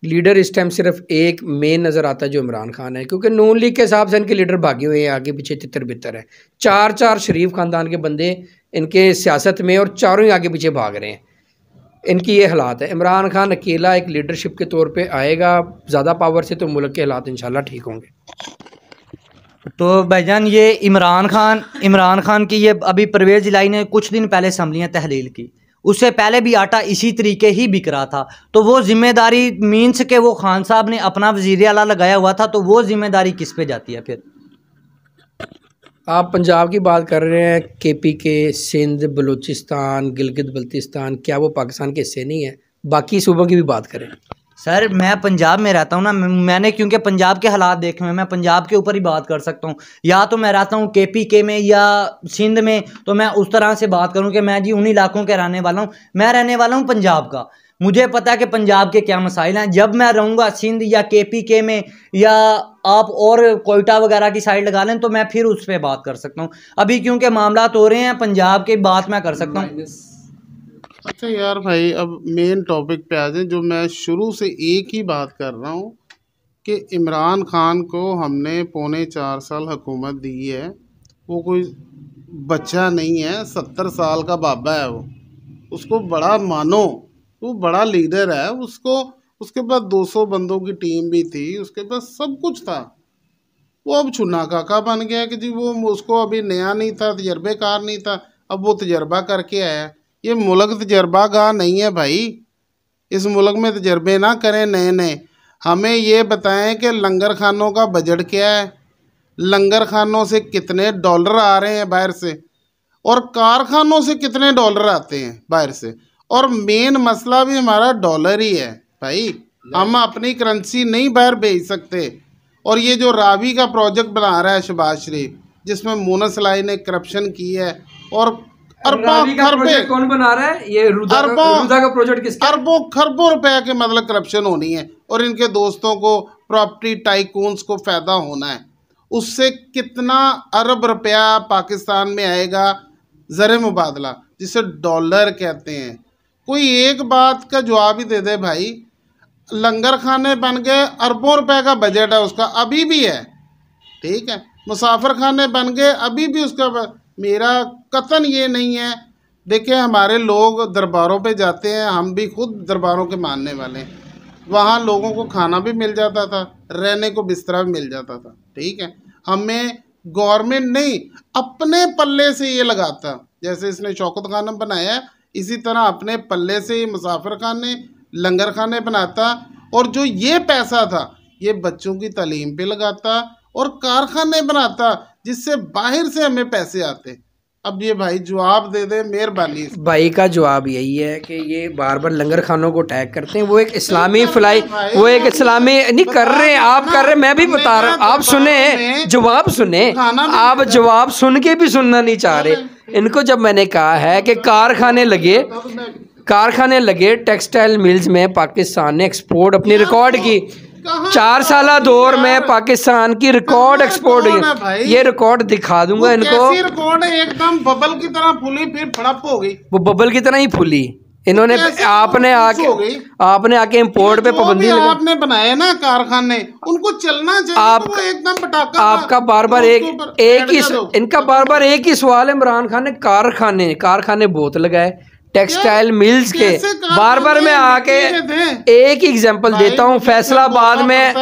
[SPEAKER 2] लीडर इस टाइम सिर्फ एक मेन नज़र आता है जो इमरान खान है, क्योंकि नून लीग के हिसाब से इनके लीडर भागे हुए हैं, आगे पीछे तितर बितर है। चार शरीफ ख़ानदान के बंदे इनके सियासत में और चारों ही आगे पीछे भाग रहे हैं। इनकी ये हालात है। इमरान खान अकेला एक लीडरशिप के तौर पे आएगा ज़्यादा पावर से, तो मुल्क के हालात इंशाल्लाह ठीक होंगे।
[SPEAKER 3] तो भाईजान ये इमरान खान की ये अभी परवेज़ इलाही ने कुछ दिन पहले असम्बलियाँ तहलील की, उससे पहले भी आटा इसी तरीके ही बिक रहा था। तो वो जिम्मेदारी मीन्स के वो खान साहब ने अपना वज़ीर आला लगाया हुआ था, तो वो जिम्मेदारी किस पे जाती है फिर?
[SPEAKER 2] आप पंजाब की बात कर रहे हैं, KPK, सिंध, बलूचिस्तान, गिलगित बल्तिस्तान, क्या वो पाकिस्तान के हिस्से नहीं है? बाकी सूबों की भी बात करें।
[SPEAKER 3] सर मैं पंजाब में रहता हूँ ना, मैंने क्योंकि पंजाब के हालात देखे हुए, मैं पंजाब के ऊपर ही बात कर सकता हूँ। या तो मैं रहता हूँ KPK में या सिंध में, तो मैं उस तरह से बात करूँ कि मैं जी उन इलाकों के रहने वाला हूँ। मैं रहने वाला हूँ पंजाब का, मुझे पता है कि पंजाब के क्या मसाइल हैं। जब मैं रहूँगा सिंध या KPK में या आप और कोयटा वगैरह की साइड लगा लें, तो मैं फिर उस पर बात कर सकता हूँ। अभी क्योंकि मामला हो रहे हैं पंजाब की बात मैं कर सकता हूँ।
[SPEAKER 1] अच्छा यार भाई, अब मेन टॉपिक पे आ जाए। जो मैं शुरू से एक ही बात कर रहा हूँ कि इमरान खान को हमने 4.25 साल हुकूमत दी है। वो कोई बच्चा नहीं है, 70 साल का बाबा है वो। उसको बड़ा मानो, वो बड़ा लीडर है। उसके पास 200 बंदों की टीम भी थी, उसके पास सब कुछ था। वो अब छुन्ना काका बन गया कि जी वो उसको अभी नया नहीं था, तजर्बेकार नहीं था, अब वो तजर्बा करके आया। ये मुल्क तजर्बा गाह नहीं है भाई। इस मुल्क में तजर्बे ना करें नए नए। हमें ये बताएं कि लंगर खानों का बजट क्या है, लंगर खानों से कितने डॉलर आ रहे हैं बाहर से, और कारखानों से कितने डॉलर आते हैं बाहर से। और मेन मसला भी हमारा डॉलर ही है भाई। हम अपनी करेंसी नहीं बाहर भेज सकते। और ये जो रावी का प्रोजेक्ट बना रहा है शहबाज शरीफ, जिसमें मोनस लाई ने करप्शन की है, और
[SPEAKER 2] कौन बना रहा है? ये रुदा का प्रोजेक्ट किसका?
[SPEAKER 1] अरबों खरबों रुपए के मतलब करप्शन होनी है, और इनके दोस्तों को, प्रॉपर्टी टाइकून्स को फ़ायदा होना है। उससे कितना अरब रुपया पाकिस्तान में आएगा ज़र मुबादला, जिसे डॉलर कहते हैं। कोई एक बात का जवाब ही दे दे भाई। लंगर खाने बन गए, अरबों रुपए का बजट है उसका, अभी भी है, ठीक है। मुसाफिर खाने बन गए, अभी भी उसका। मेरा कतन ये नहीं है। देखिए हमारे लोग दरबारों पे जाते हैं, हम भी खुद दरबारों के मानने वाले हैं। वहाँ लोगों को खाना भी मिल जाता था, रहने को बिस्तरा भी मिल जाता था, ठीक है। हमें गवर्नमेंट नहीं, अपने पल्ले से ये लगाता। जैसे इसने शौकत खाना बनाया है, इसी तरह अपने पल्ले से ये मुसाफिर खाने, लंगर खाने बनाता, और जो ये पैसा था ये बच्चों की तालीम पे लगाता और कारखाने बनाता, जिससे बाहर से हमें पैसे आते। अब ये भाई जवाब दे दे मेहरबानी।
[SPEAKER 2] भाई का जवाब यही है कि ये बार बार लंगर खानों को टैग करते हैं। वो एक इस्लामी फलाई, वो एक इस्लामी नहीं कर रहे, आप कर रहे, मैं भी बता रहा हूँ। आप सुने, जवाब सुने, आप जवाब सुन के भी सुनना नहीं चाह रहे। इनको जब मैंने कहा है कि कारखाने लगे टेक्सटाइल मिल्स में, पाकिस्तान ने एक्सपोर्ट अपनी रिकॉर्ड की। 4 साल दौर में पाकिस्तान की रिकॉर्ड एक्सपोर्ट हुई। ये रिकॉर्ड दिखा दूंगा इनको।
[SPEAKER 1] रिकॉर्ड एकदम बबल की तरह फूली, फिर फड़प हो गई।
[SPEAKER 2] वो बबल की तरह ही फूली। इन्होंने आपने आके इंपोर्ट पे पाबंदी
[SPEAKER 1] आपने बनाए ना कारखाने, उनको चलना चाहिए। एकदम पटाखा।
[SPEAKER 2] आपका बार बार इनका बार बार एक ही सवाल है। इमरान खान ने कारखाने बहुत लगाए, टेक्सटाइल मिल्स के बार बार मैं आके एक एग्जांपल देता हूँ, फैसलाबाद में,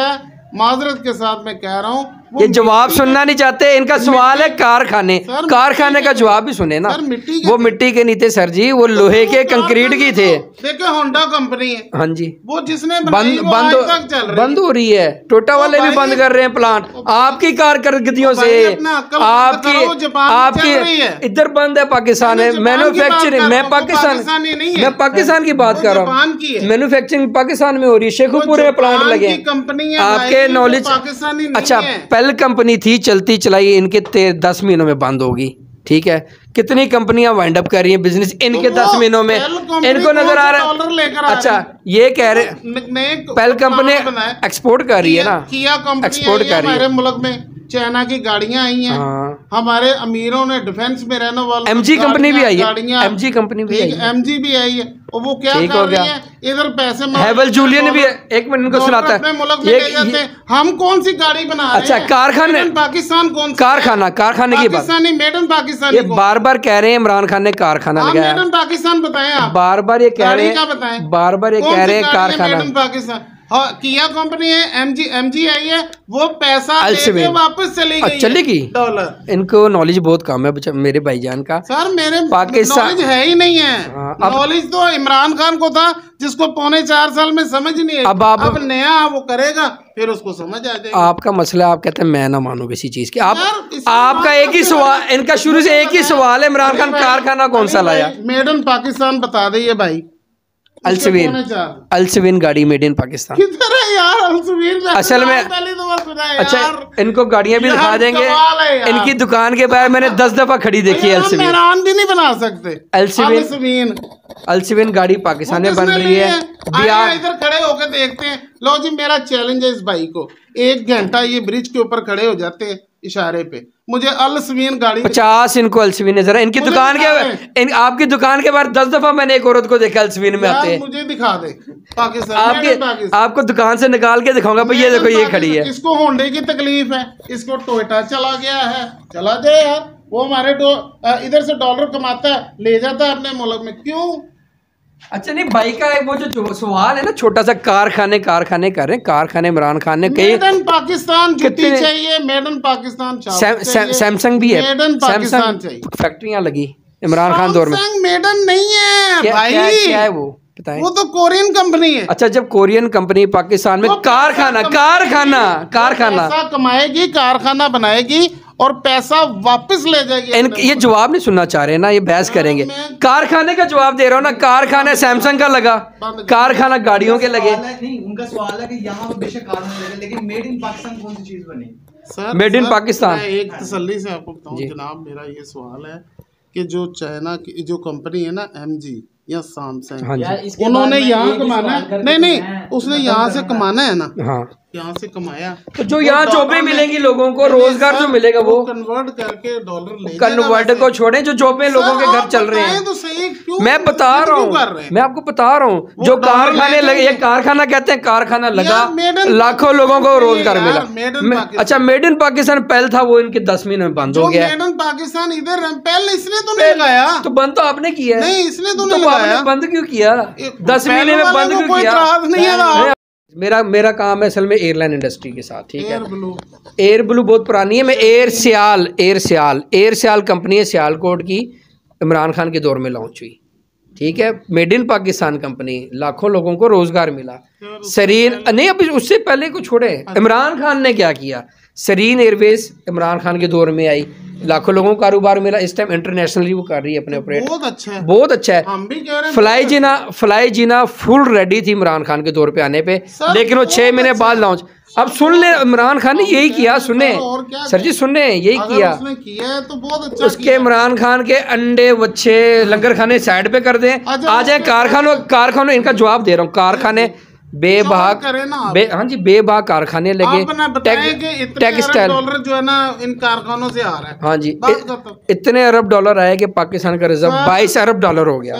[SPEAKER 1] माजरत के साथ मैं कह रहा हूँ,
[SPEAKER 2] ये जवाब सुनना नहीं चाहते। इनका सवाल है कारखाने का जवाब भी सुने ना। वो मिट्टी के नहीं थे सर जी, वो लोहे के कंक्रीट की थे।
[SPEAKER 1] देखो होंडा कंपनी है,
[SPEAKER 2] हाँ जी,
[SPEAKER 1] वो जिसने बंद
[SPEAKER 2] हो रही है। टोटा वाले भी बंद कर रहे हैं प्लांट आपकी कारकर्दगियों से। आपकी इधर बंद है पाकिस्तान में मैन्युफैक्चरिंग। मैं पाकिस्तान की बात कर रहा हूँ। मैन्युफैक्चरिंग पाकिस्तान में हो रही है, शेखुपुर में प्लांट लगे। आपके नॉलेज अच्छा, पेल कंपनी थी चलती चलाई, इनके 10 महीनों में बंद होगी। ठीक है, कितनी कंपनियां वाइंड अप कर रही हैं बिजनेस इनके 10 महीनों में, इनको नजर आ रहा है। अच्छा, ये कह रहे पेल कंपनी एक्सपोर्ट कर रही है ना, एक्सपोर्ट कर रही है।
[SPEAKER 1] हमारे मुल्क में चाइना की गाड़ियां आई हैं। हमारे अमीरों ने डिफेंस में रहने वाले
[SPEAKER 2] एमजी कंपनी भी आई है, एमजी कंपनी भी आई है,
[SPEAKER 1] एमजी भी आई है। और वो क्या कर रही है, इधर पैसे
[SPEAKER 2] हैवल जूलियन भी है। एक मिनट इनको सुनाता है,
[SPEAKER 1] मुल्क में ले जाते हैं। हम कौन सी गाड़ी बना रहे हैं?
[SPEAKER 2] अच्छा, कारखाने
[SPEAKER 1] पाकिस्तान कौन
[SPEAKER 2] कारखाने की बात,
[SPEAKER 1] मेड इन पाकिस्तान।
[SPEAKER 2] ये बार बार कह रहे हैं इमरान खान ने कारखाना लगाया।
[SPEAKER 1] मेड इन पाकिस्तान बताएं आप,
[SPEAKER 2] बार बार ये कह रहे हैं, बार बार ये कह रहे हैं कारखाना।
[SPEAKER 1] मेड इन पाकिस्तान किया कंपनी है, एमजी आई है, वो पैसा लेके वापस चलेगी डॉलर।
[SPEAKER 2] इनको नॉलेज बहुत कम है मेरे भाईजान का।
[SPEAKER 1] सर मेरे
[SPEAKER 2] पाकिस्तान
[SPEAKER 1] नॉलेज है ही नहीं है। नॉलेज तो इमरान खान को था, जिसको 4.25 साल में समझ नहीं है। अब नया वो करेगा, फिर उसको समझ आ जाएगा।
[SPEAKER 2] आपका मसला, आप कहते हैं मैं ना मानू किसी चीज की। आपका एक ही सवाल, इनका शुरू से एक ही सवाल है, इमरान खान कारखाना कौन सा लाया?
[SPEAKER 1] मेड इन पाकिस्तान बता दे भाई।
[SPEAKER 2] अल्सविन गाड़ी मेड इन पाकिस्तान
[SPEAKER 1] किधर है यार? अल्सविन
[SPEAKER 2] असल में अच्छा, इनको गाड़ियां भी दिखा देंगे। इनकी दुकान के बाहर मैंने 10 दफा खड़ी देखी है।
[SPEAKER 1] अल्सविन भी नहीं बना सकते।
[SPEAKER 2] अल्सविन गाड़ी पाकिस्तान में बन रही है।
[SPEAKER 1] इधर खड़े होकर देखते हैं। लो जी, मेरा चैलेंज है इस भाई को, 1 घंटा ये ब्रिज के ऊपर खड़े हो जाते हैं इशारे पे, मुझे अल्सविन गाड़ी
[SPEAKER 2] 50 इनको अल्सविन है। जरा इनकी दुकान के आपकी दुकान के बाहर 10 दफा मैंने एक औरत को देखा अल्सविन में आते हैं।
[SPEAKER 1] मुझे दिखा दे पाकिस्तान,
[SPEAKER 2] आपको दुकान से निकाल के दिखाऊंगा भाई, ये देखो ये खड़ी है।
[SPEAKER 1] इसको होंडे की तकलीफ है, इसको टोयोटा चला गया है, चला जाए यार। वो हमारे इधर से डॉलर कमाता है, ले जाता है अपने मुल्क में, क्यों?
[SPEAKER 2] अच्छा नहीं, भाई का वो जो सवाल है ना, छोटा सा कारखाने कर रहे हैं। कारखाने इमरान खान ने कई
[SPEAKER 1] मेड इन पाकिस्तान जुत्ती चाहिए, मेड इन पाकिस्तान
[SPEAKER 2] सैमसंग भी है,
[SPEAKER 1] मेड इन पाकिस्तान चाहिए।
[SPEAKER 2] फैक्ट्रियां लगी इमरान खान दौर में।
[SPEAKER 1] मेड इन नहीं है भाई,
[SPEAKER 2] क्या है वो बताएं?
[SPEAKER 1] वो तो कोरियन कंपनी है।
[SPEAKER 2] अच्छा, जब कोरियन कंपनी पाकिस्तान में कारखाना
[SPEAKER 1] पैसा कमाएगी, कारखाना बनाएगी और पैसा वापस ले जाएगी।
[SPEAKER 2] ये जवाब नहीं सुनना चाह रहे ना, ये बहस करेंगे। कारखाने का जवाब दे रहा हूँ ना, कारखाना सैमसंग का लगा, कारखाना गाड़ियों के लगे।
[SPEAKER 4] नहीं, उनका सवाल है कि यहाँ बेशक कारखाना लगे, लेकिन मेड इन पाकिस्तान कौन सी चीज बनी?
[SPEAKER 1] Sir
[SPEAKER 2] made in Pakistan.
[SPEAKER 1] एक तसल्ली से आपको बताऊं जनाब, मेरा ये सवाल है कि जो चाइना की जो कंपनी है ना, एमजी या सैमसंग, उन्होंने यहाँ कमाना है। नहीं, उसने यहाँ से कमाना है ना। हाँ, यहाँ से कमाया तो
[SPEAKER 2] जो यहाँ जॉबें मिलेंगी लोगों को, रोजगार जो मिलेगा वो
[SPEAKER 1] कन्वर्ट करके डॉलर ले,
[SPEAKER 2] कन्वर्ट को छोड़े, जो जॉबें लोगों के घर चल रहे हैं।
[SPEAKER 1] तो सही, क्यों?
[SPEAKER 2] मैं बता रहा हूँ, मैं आपको बता रहा हूँ, जो कारखाने लगे, ये कारखाना कहते हैं, कारखाना लगा, लाखों लोगों को रोजगार मिला। अच्छा, मेड इन पाकिस्तान पहल था, वो इनके 10 महीने में बंद हो गया।
[SPEAKER 1] मेड इन पाकिस्तान इधर पहले इसने तो नहीं लगाया,
[SPEAKER 2] तो बंद तो आपने किया है।
[SPEAKER 1] नहीं, इसने तो नहीं लगाया।
[SPEAKER 2] बंद क्यों किया? 10 महीने में बंद क्यों किया? मेरा काम है असल में एयरलाइन इंडस्ट्री के साथ। ठीक है, एयर ब्लू बहुत पुरानी है। मैं एयर सियाल कंपनी है, सियालकोट की, इमरान खान के दौर में लॉन्च हुई। ठीक है, मेड इन पाकिस्तान कंपनी, लाखों लोगों को रोजगार मिला। सरीन नहीं, अभी उससे पहले को छोड़े, इमरान खान ने क्या किया? सरीन एयरवेज इमरान खान के दौर में आई, लाखों लोगों को कारोबार मिला। इस टाइम इंटरनेशनली वो कर रही है अपने ऑपरेट,
[SPEAKER 1] बहुत अच्छा है,
[SPEAKER 2] बहुत अच्छा है।
[SPEAKER 1] हम भी कह रहे हैं
[SPEAKER 2] फ्लाई जीना फुल रेडी थी इमरान खान के दौर पे आने पे, लेकिन वो 6 महीने बाद लॉन्च। अब सुन ले, इमरान खान ने यही किया, सुने सर जी, सुने यही किया
[SPEAKER 1] तो बहुत अच्छा।
[SPEAKER 2] उसके इमरान खान के अंडे बच्चे लंगर खाने साइड पे कर दें, आ जाए कारखानों। इनका जवाब दे रहा हूँ, कारखाने बेबाक हाँ जी, बेबाक कारखाने लगे। टेक्सटाइल
[SPEAKER 1] डॉलर जो है ना इन कारखानों से आ रहा है।
[SPEAKER 2] हाँ जी, इतने अरब डॉलर आए कि पाकिस्तान का रिजर्व 22 अरब डॉलर हो गया।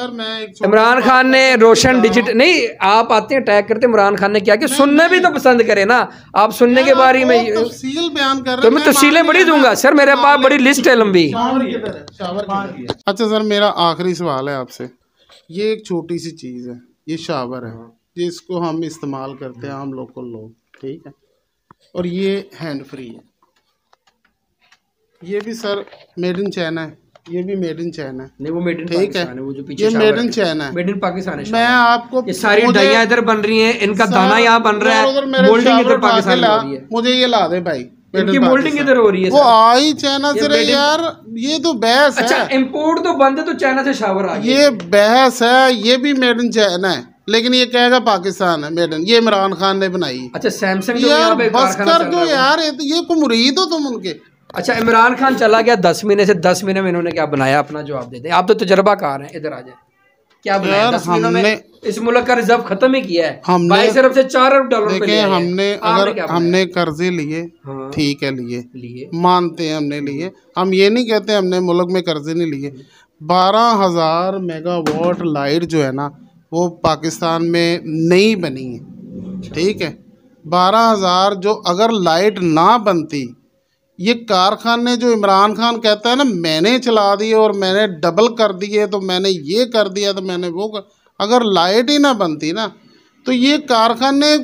[SPEAKER 2] इमरान खान ने रोशन डिजिटल नहीं, आप आते हैं टैग करते, इमरान खान ने क्या कि सुनने भी तो पसंद करे ना। आप सुनने के बारे में
[SPEAKER 1] तफसील बयान कर रहे,
[SPEAKER 2] तो मैं तफसीलें बड़ी दूंगा सर, मेरे पास बड़ी लिस्ट है लंबी।
[SPEAKER 1] अच्छा सर, मेरा आखिरी सवाल है आपसे ये एक छोटी सी चीज़ है, ये शावर है जिसको हम इस्तेमाल करते हैं आम लोकल लोग, ठीक है। और ये हैंड फ्री है, ये भी सर मेड इन चाइना है, ये भी मेड इन चाइना है।
[SPEAKER 2] नहीं वो मेड इन
[SPEAKER 1] ठीक है,
[SPEAKER 2] पाकिस्तान है, वो जो पीछे
[SPEAKER 1] ये
[SPEAKER 2] शावर
[SPEAKER 1] मेड इन
[SPEAKER 2] है,
[SPEAKER 1] चाइना है,
[SPEAKER 2] मेड इन पाकिस्तान है।
[SPEAKER 1] मैं आपको
[SPEAKER 2] ये सारी डाइयाँ इधर बन रही हैं, इनका दाना यहाँ बन रहा है, मोल्डिंग इधर पाकिस्तान में हो रही है।
[SPEAKER 1] मुझे ये ला दे भाई,
[SPEAKER 2] इनकी मोल्डिंग इधर हो रही है।
[SPEAKER 1] वो आई चाइना से रे यार, ये तो बहस है।
[SPEAKER 2] अच्छा इंपोर्ट तो बंद है, तो चाइना से शावर आ गया।
[SPEAKER 1] ये बहस है, ये भी मेड इन चाइना है, लेकिन ये कहेगा पाकिस्तान है मेड इन, ये इमरान खान ने बनाई है।
[SPEAKER 2] अच्छा सैमसंग
[SPEAKER 1] यार बस कर दो यार, ये को मुरीद हो तुम उनके।
[SPEAKER 2] अच्छा इमरान खान चला गया 10 महीने से, 10 महीने में इन्होंने क्या बनाया, अपना जवाब देते हैं। आप तो तजर्बाकार हैं, इधर आ जाए। क्या बनाया 10 महीनों में? इस मुल्क का रिजर्व खत्म ही किया है, 22 अरब से 4 अरब डॉलर पे लिया है।
[SPEAKER 1] हमने अगर हमने कर्जे लिए,
[SPEAKER 2] हाँ,
[SPEAKER 1] ठीक है लिए मानते हैं हमने लिए, हम ये नहीं कहते हमने मुल्क में कर्जे नहीं लिए। 12,000 मेगावाट लाइट जो है ना वो पाकिस्तान में नहीं बनी है, ठीक है। 12,000 जो अगर लाइट ना बनती, ये कारखाने जो इमरान खान कहता है ना मैंने चला दिए और मैंने डबल कर दिए, तो मैंने ये कर दिया, तो मैंने वो कर, अगर लाइट ही ना बनती ना तो ये कारखाने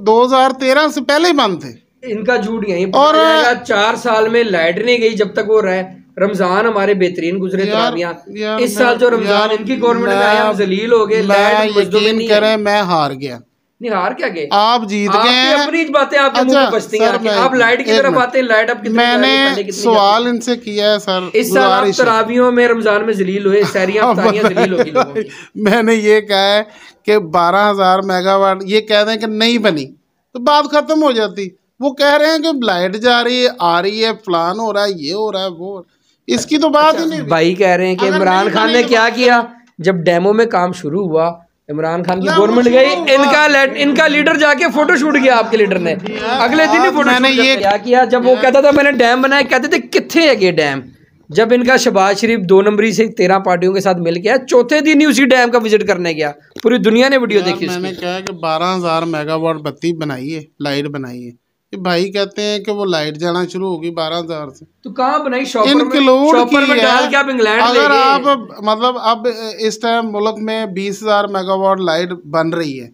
[SPEAKER 1] 2013 से पहले ही बंद थे।
[SPEAKER 2] इनका झूठ यहीं और 4 साल में लाइट नहीं गई जब तक वो रहे। रमजान हमारे बेहतरीन गुजरे, तरावियां इस साल जो रमजान इनकी गवर्नमेंट में आया, हम जलील हो गए। लाइट
[SPEAKER 1] यकीन करें मैं हार गया।
[SPEAKER 2] नहीं हार क्या गए,
[SPEAKER 1] आप जीत गए।
[SPEAKER 2] अपनी बातें आपके मुंह में बजती हैं। आप लाइट की तरफ आते हैं, लाइट अब
[SPEAKER 1] मैंने सवाल इनसे किया है सर,
[SPEAKER 2] इस साल आप तरावियों में रमजान में जलील हुए, सहरियां अफ्तारियां जलील होगी लोगों की।
[SPEAKER 1] मैंने ये कहा है कि 12,000 मेगावाट, ये कह दें कि नहीं बनी तो बात खत्म हो जाती। वो कह रहे हैं कि लाइट जा रही है, आ रही है, प्लान हो रहा है, ये हो रहा है, वो, इसकी तो बात ही नहीं।
[SPEAKER 2] भाई कह रहे हैं कि इमरान खान ने क्या किया, जब डेमो में काम शुरू हुआ, इमरान खान की गवर्नमेंट गई, इनका लीडर जाके फोटो शूट किया, आपके लीडर ने अगले दिन ही फोटो शूट किया। क्या किया, जब वो कहता था मैंने डैम बनाया, कहते थे कितने है ये डैम। जब इनका शहबाज शरीफ 2 नंबरी से 13 पार्टियों के साथ मिल गया, चौथे दिन ही उसी डैम का विजिट करने गया। पूरी दुनिया ने वीडियो देखी।
[SPEAKER 1] मैंने कहा कि 12,000 मेगावाट बत्ती बनाई है, लाइट बनाई है। भाई कहते हैं कि वो लाइट जाना शुरू होगी 12,000 से,
[SPEAKER 2] तो कहाँ बनाई? शॉपर
[SPEAKER 1] में
[SPEAKER 2] डाल के आप इंग्लैंड
[SPEAKER 1] अगर आप मतलब अब इस टाइम मुल्क में 20,000 मेगावाट लाइट बन रही है,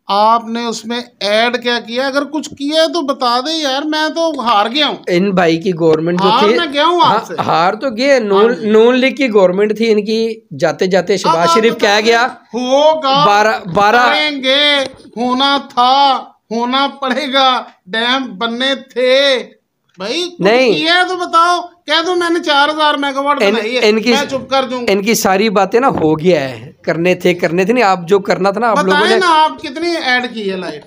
[SPEAKER 1] आपने उसमें ऐड क्या किया? अगर कुछ किया है तो बता दे यार, मैं तो हार गया हूँ।
[SPEAKER 2] इन भाई की गवर्नमेंट जो थी,
[SPEAKER 1] मैं गया हूँ आपसे।
[SPEAKER 2] हार तो गए। नून लीग की गवर्नमेंट थी इनकी, जाते जाते शहबाज शरीफ क्या गया,
[SPEAKER 1] होगा
[SPEAKER 2] 12
[SPEAKER 1] होना था, होना पड़ेगा, डैम बनने थे भाई। नहीं किया है तो बताओ, कह दो मैंने 4,000 मेगावाट बनाई है, मैं चुप कर दूंगा।
[SPEAKER 2] इनकी सारी बातें ना हो गया है, करने थे नहीं, आप जो करना था ना आप लोगों ने
[SPEAKER 1] ना। आप कितनी ऐड की है लाइट?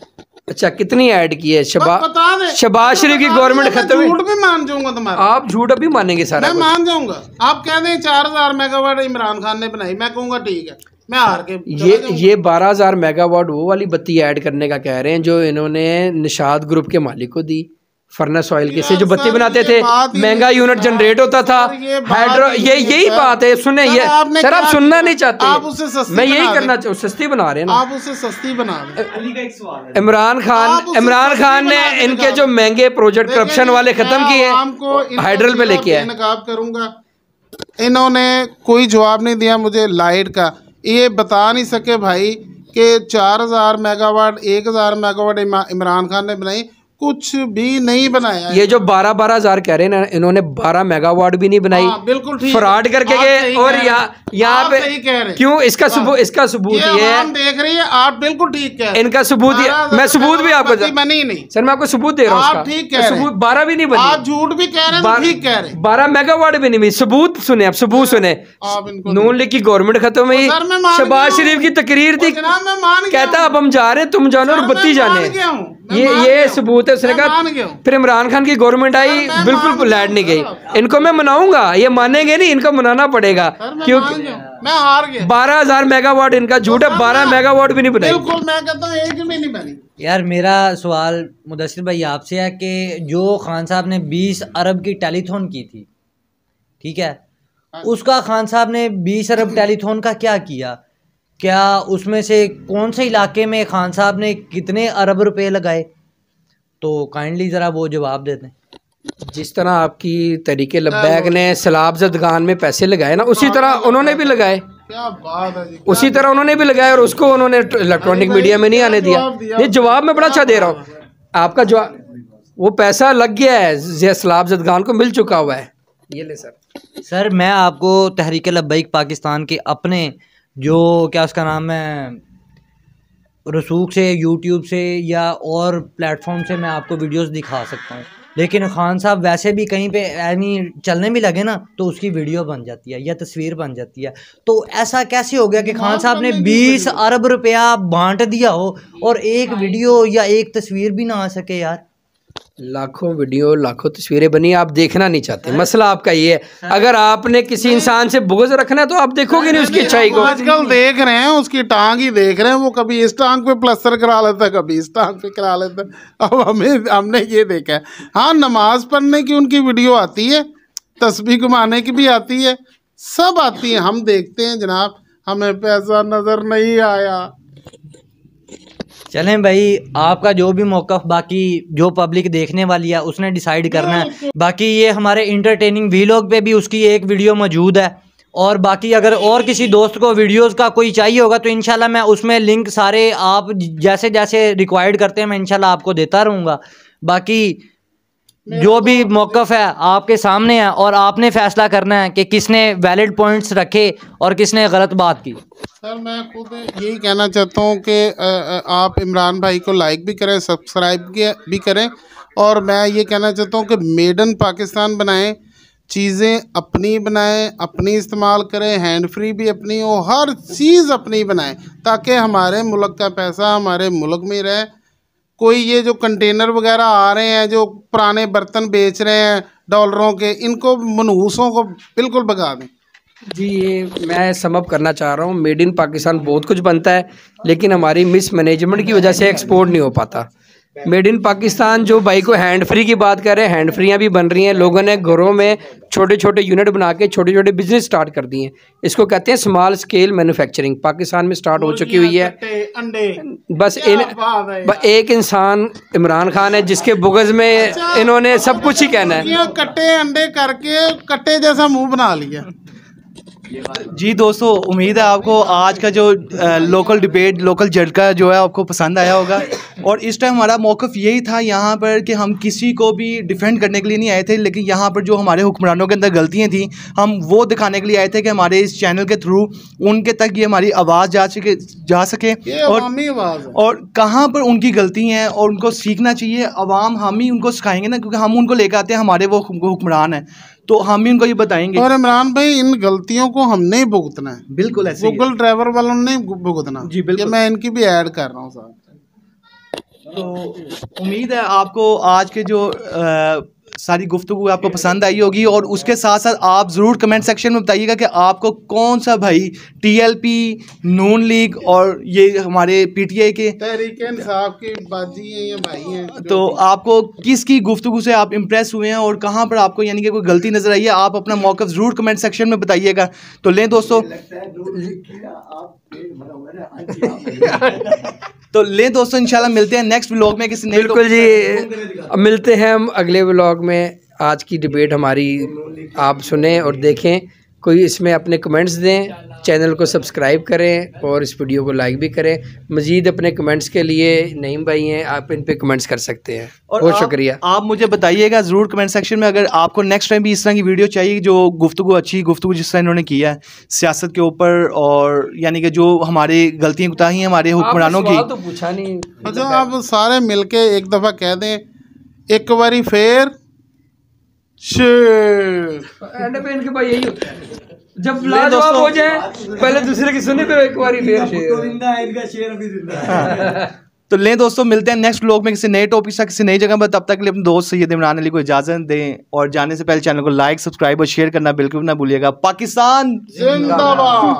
[SPEAKER 2] अच्छा कितनी ऐड की है? शहबाज शरीफ की गवर्नमेंट खत्म है।
[SPEAKER 1] झूठ भी मान जाऊंगा तुम्हारा।
[SPEAKER 2] आप झूठ अभी मानेंगे सारा?
[SPEAKER 1] मैं मान जाऊंगा। आप कह दें 4,000 मेगावाट इमरान खान ने बनाई, मैं कहूंगा ठीक है, मैं हार के
[SPEAKER 2] ये 12,000 मेगावाट वो वाली बत्ती ऐड करने का कह रहे हैं जो इन्होंने निशाद ग्रुप के मालिक को दी। फर्नेस ऑयल के से जो बत्ती बनाते थे, महंगा यूनिट जनरेट होता था, हाइड्रो, यही बात है। सुने ये सर, आप सुनना नहीं चाहते,
[SPEAKER 1] आप उसे सस्ती,
[SPEAKER 2] मैं यही करना चाहूँ, सस्ती बना रहे हैं ना
[SPEAKER 1] आप उसे सस्ती बना रहे।
[SPEAKER 2] इमरान खान ने इनके जो महंगे प्रोजेक्ट करप्शन वाले खत्म किए, हाइड्रल पे लेके आए।
[SPEAKER 1] नकाब करूंगा, इन्होंने कोई जवाब नहीं दिया मुझे लाइट का। ये बता नहीं सके भाई कि 4,000 मेगावाट 1,000 मेगावाट इमरान खान ने बनाई, कुछ भी नहीं बनाया।
[SPEAKER 2] ये जो 12,000 कह रहे हैं ना, इन्होंने 12 मेगावाट भी नहीं बनाई।
[SPEAKER 1] बिल्कुल ठीक,
[SPEAKER 2] फ्रॉड करके गए। और यहाँ पे क्यों? इसका सबूत ये है,
[SPEAKER 1] देख रही है आप, बिल्कुल ठीक कह रहे हैं।
[SPEAKER 2] इनका सबूत, मैं सबूत भी आपको
[SPEAKER 1] बनी नहीं
[SPEAKER 2] सर, मैं आपको सबूत दे रहा हूँ।
[SPEAKER 1] आप ठीक कह रहे हैं,
[SPEAKER 2] सबूत 12 भी नहीं बनी।
[SPEAKER 1] आप झूठ भी कह रहे हैं, ठीक कह रहे हैं।
[SPEAKER 2] 12 मेगावाट भी नहीं बनी। सबूत सुने, आप सबूत सुने। नून लीग की गवर्नमेंट खत्म हुई, शहबाज शरीफ की तकरीर थी, कहता अब हम जा रहे हैं, तुम जानो और बत्ती जाने। ये सबूत है। उसने कहा फिर इमरान खान की गवर्नमेंट आई, बिल्कुल लाइट नहीं गई। इनको मैं मनाऊंगा, ये मानेंगे नहीं, इनको मनाना पड़ेगा क्योंकि
[SPEAKER 1] मैं हार गया।
[SPEAKER 2] 12,000 मेगावाट इनका झूठ है, 12 मेगावाट भी नहीं बनाई।
[SPEAKER 1] बिल्कुल, मैं कहता हूँ एक भी नहीं बनी।
[SPEAKER 3] यार मेरा सवाल मुदस्सिर भाई आपसे है कि जो खान साहब ने 20 अरब की टेलीथॉन की थी, ठीक है, उसका खान साहब ने 20 अरब टेलीथॉन का क्या किया? क्या उसमें से कौन से इलाके में खान साहब ने कितने अरब रुपए लगाए? तो काइंडली ज़रा वो जवाब देते हैं।
[SPEAKER 2] जिस तरह आपकी तरीके लब्बैक ने सलाब जदगान में पैसे लगाए ना, उसी तरह उन्होंने भी लगाए।
[SPEAKER 1] क्या बात है जी,
[SPEAKER 2] उसी तरह उन्होंने भी लगाया और उसको उन्होंने इलेक्ट्रॉनिक मीडिया में नहीं आने दिया। ये जवाब मैं बड़ा अच्छा दे रहा हूँ आपका। जवाब वो पैसा लग गया है, सलाब जदगान को मिल चुका हुआ है। ये ले सर
[SPEAKER 3] मैं आपको तहरीक लब्बैक पाकिस्तान के अपने जो क्या उसका नाम है रसूख से, यूट्यूब से या और प्लेटफॉर्म से मैं आपको वीडियोस दिखा सकता हूँ, लेकिन खान साहब वैसे भी कहीं पे यानी चलने भी लगे ना तो उसकी वीडियो बन जाती है या तस्वीर बन जाती है। तो ऐसा कैसे हो गया कि खान साहब ने 20 अरब रुपया बांट दिया हो और एक वीडियो या एक तस्वीर भी ना आ सके यार?
[SPEAKER 2] लाखों वीडियो लाखों तस्वीरें बनी, आप देखना नहीं चाहते। मसला आपका ये है, अगर आपने किसी इंसान से बुग़्ज़ रखना है तो आप देखोगे नहीं उसकी अच्छाई को।
[SPEAKER 1] आजकल देख रहे हैं उसकी टांग ही देख रहे हैं, वो कभी इस टांग पे प्लस्तर करा लेता है, कभी इस टांग पे करा लेता है। अब हमने ये देखा है। हाँ, नमाज पढ़ने की उनकी वीडियो आती है, तस्बीह घुमाने की भी आती है, सब आती है, हम देखते हैं जनाब, हमें पैसा नज़र नहीं आया।
[SPEAKER 3] चलें भाई, आपका जो भी मौक़िफ़, बाकी जो पब्लिक देखने वाली है उसने डिसाइड करना है। बाकी ये हमारे इंटरटेनिंग वीलॉग पे भी उसकी एक वीडियो मौजूद है, और बाकी अगर और किसी दोस्त को वीडियोस का कोई चाहिए होगा तो इंशाल्लाह मैं उसमें लिंक सारे आप जैसे जैसे रिक्वायर्ड करते हैं मैं इंशाल्लाह आपको देता रहूँगा। बाकी जो भी मौक़िफ़ है आपके सामने है और आपने फ़ैसला करना है कि किसने वैलिड पॉइंट्स रखे और किसने गलत बात की।
[SPEAKER 1] सर मैं खुद यही कहना चाहता हूँ कि आप इमरान भाई को लाइक भी करें, सब्सक्राइब भी करें, और मैं ये कहना चाहता हूँ कि मेड इन पाकिस्तान बनाएं, चीज़ें अपनी बनाएं, अपनी इस्तेमाल करें, हैंड फ्री भी अपनी हो, हर चीज़ अपनी बनाएं ताकि हमारे मुल्क का पैसा हमारे मुल्क में रहे। कोई ये जो कंटेनर वगैरह आ रहे हैं, जो पुराने बर्तन बेच रहे हैं डॉलरों के, इनको मनहूसों को बिल्कुल भगा दें।
[SPEAKER 2] जी, ये मैं समअप करना चाह रहा हूँ। मेड इन पाकिस्तान बहुत कुछ बनता है, लेकिन हमारी मिस मैनेजमेंट की वजह से एक्सपोर्ट नहीं हो पाता। मेड इन पाकिस्तान जो भाई को हैंड फ्री की बात कर रहे हैं, हैंड फ्रीयाँ भी बन रही हैं। लोगों ने घरों में छोटे छोटे यूनिट बना के छोटे छोटे बिजनेस स्टार्ट कर दिए हैं। इसको कहते हैं स्मॉल स्केल मैन्युफैक्चरिंग, पाकिस्तान में स्टार्ट हो चुकी हुई है। बस एक इंसान इमरान खान है जिसके बुग़्ज़ में इन्होंने सब कुछ ही कहना है।
[SPEAKER 1] कट्टे अंडे करके कट्टे जैसा मुंह बना लिया।
[SPEAKER 4] जी दोस्तों, उम्मीद है आपको आज का जो लोकल डिबेट, लोकल झटका जो है आपको पसंद आया होगा। और इस टाइम हमारा मौक़िफ़ यही था यहाँ पर कि हम किसी को भी डिफेंड करने के लिए नहीं आए थे, लेकिन यहाँ पर जो हमारे हुक्मरानों के अंदर गलतियाँ थी हम वो दिखाने के लिए आए थे कि हमारे इस चैनल के थ्रू उनके तक ये हमारी आवाज़ जा सके और कहाँ पर उनकी गलती हैं और उनको सीखना चाहिए। अवाम हम ही उनको सिखाएंगे ना, क्योंकि हम उनको लेकर आते हैं, हमारे वो हुक्मरान हैं, तो हम ही उनको ये बताएंगे। और
[SPEAKER 1] इमरान भाई, इन गलतियों को हमने ही भुगतना है।
[SPEAKER 4] बिल्कुल ऐसे
[SPEAKER 1] गूगल ड्राइवर वालों ने भुगतना।
[SPEAKER 4] जी बिल्कुल,
[SPEAKER 1] मैं इनकी भी ऐड कर रहा हूँ साहब।
[SPEAKER 4] तो उम्मीद है आपको आज के जो सारी गुफ्तगू आपको पसंद आई होगी, और उसके साथ साथ आप ज़रूर कमेंट सेक्शन में बताइएगा कि आपको कौन सा भाई टीएलपी, नून लीग और ये हमारे पीटीआई के
[SPEAKER 1] तहरीक इंसाफ के बाजी हैं या भाई हैं,
[SPEAKER 4] तो आपको किसकी गुफ्तगू से आप इम्प्रेस हुए हैं और कहाँ पर आपको यानी कि कोई गलती नज़र आई है, आप अपना मौक़िफ़ ज़रूर कमेंट सेक्शन में बताइएगा। तो लें दोस्तों तो लें दोस्तों, इंशाल्लाह मिलते हैं नेक्स्ट व्लॉग में किसी नए।
[SPEAKER 2] बिल्कुल जी, मिलते हैं हम अगले व्लॉग में। आज की डिबेट हमारी आप सुने और देखें, कोई इसमें अपने कमेंट्स दें, चैनल को सब्सक्राइब करें और इस वीडियो को लाइक भी करें। मज़ीद अपने कमेंट्स के लिए नईम भाई हैं, आप इन पे कमेंट्स कर सकते हैं। और बहुत शुक्रिया।
[SPEAKER 4] आप मुझे बताइएगा ज़रूर कमेंट सेक्शन में, अगर आपको नेक्स्ट टाइम भी इस तरह की वीडियो चाहिए जो गुफ्तगू, अच्छी गुफ्तगू जिस तरह इन्होंने किया है सियासत के ऊपर, और यानी कि जो हमारी गलतियाँ कोताही हैं हमारे हुक्मरानों की।
[SPEAKER 2] तो पूछा नहीं।
[SPEAKER 1] अच्छा, आप सारे मिलके एक दफ़ा कह दें, एक बारी फेर
[SPEAKER 2] एंड पे इनके पास यही होता है, जब लाजवाब हो जाए पहले दूसरे की सुने फिर एक बारी फेर शेर।
[SPEAKER 4] तो लें दोस्तों, मिलते हैं नेक्स्ट व्लॉग में किसी नए टॉपिक से, किसी नई जगह पर। तब तक के लिए अपने दोस्त सैयद इमरान अली को इजाज़त दें, और जाने से पहले चैनल को लाइक, सब्सक्राइब और शेयर करना बिल्कुल ना भूलिएगा। पाकिस्तान
[SPEAKER 1] जिंदाबाद।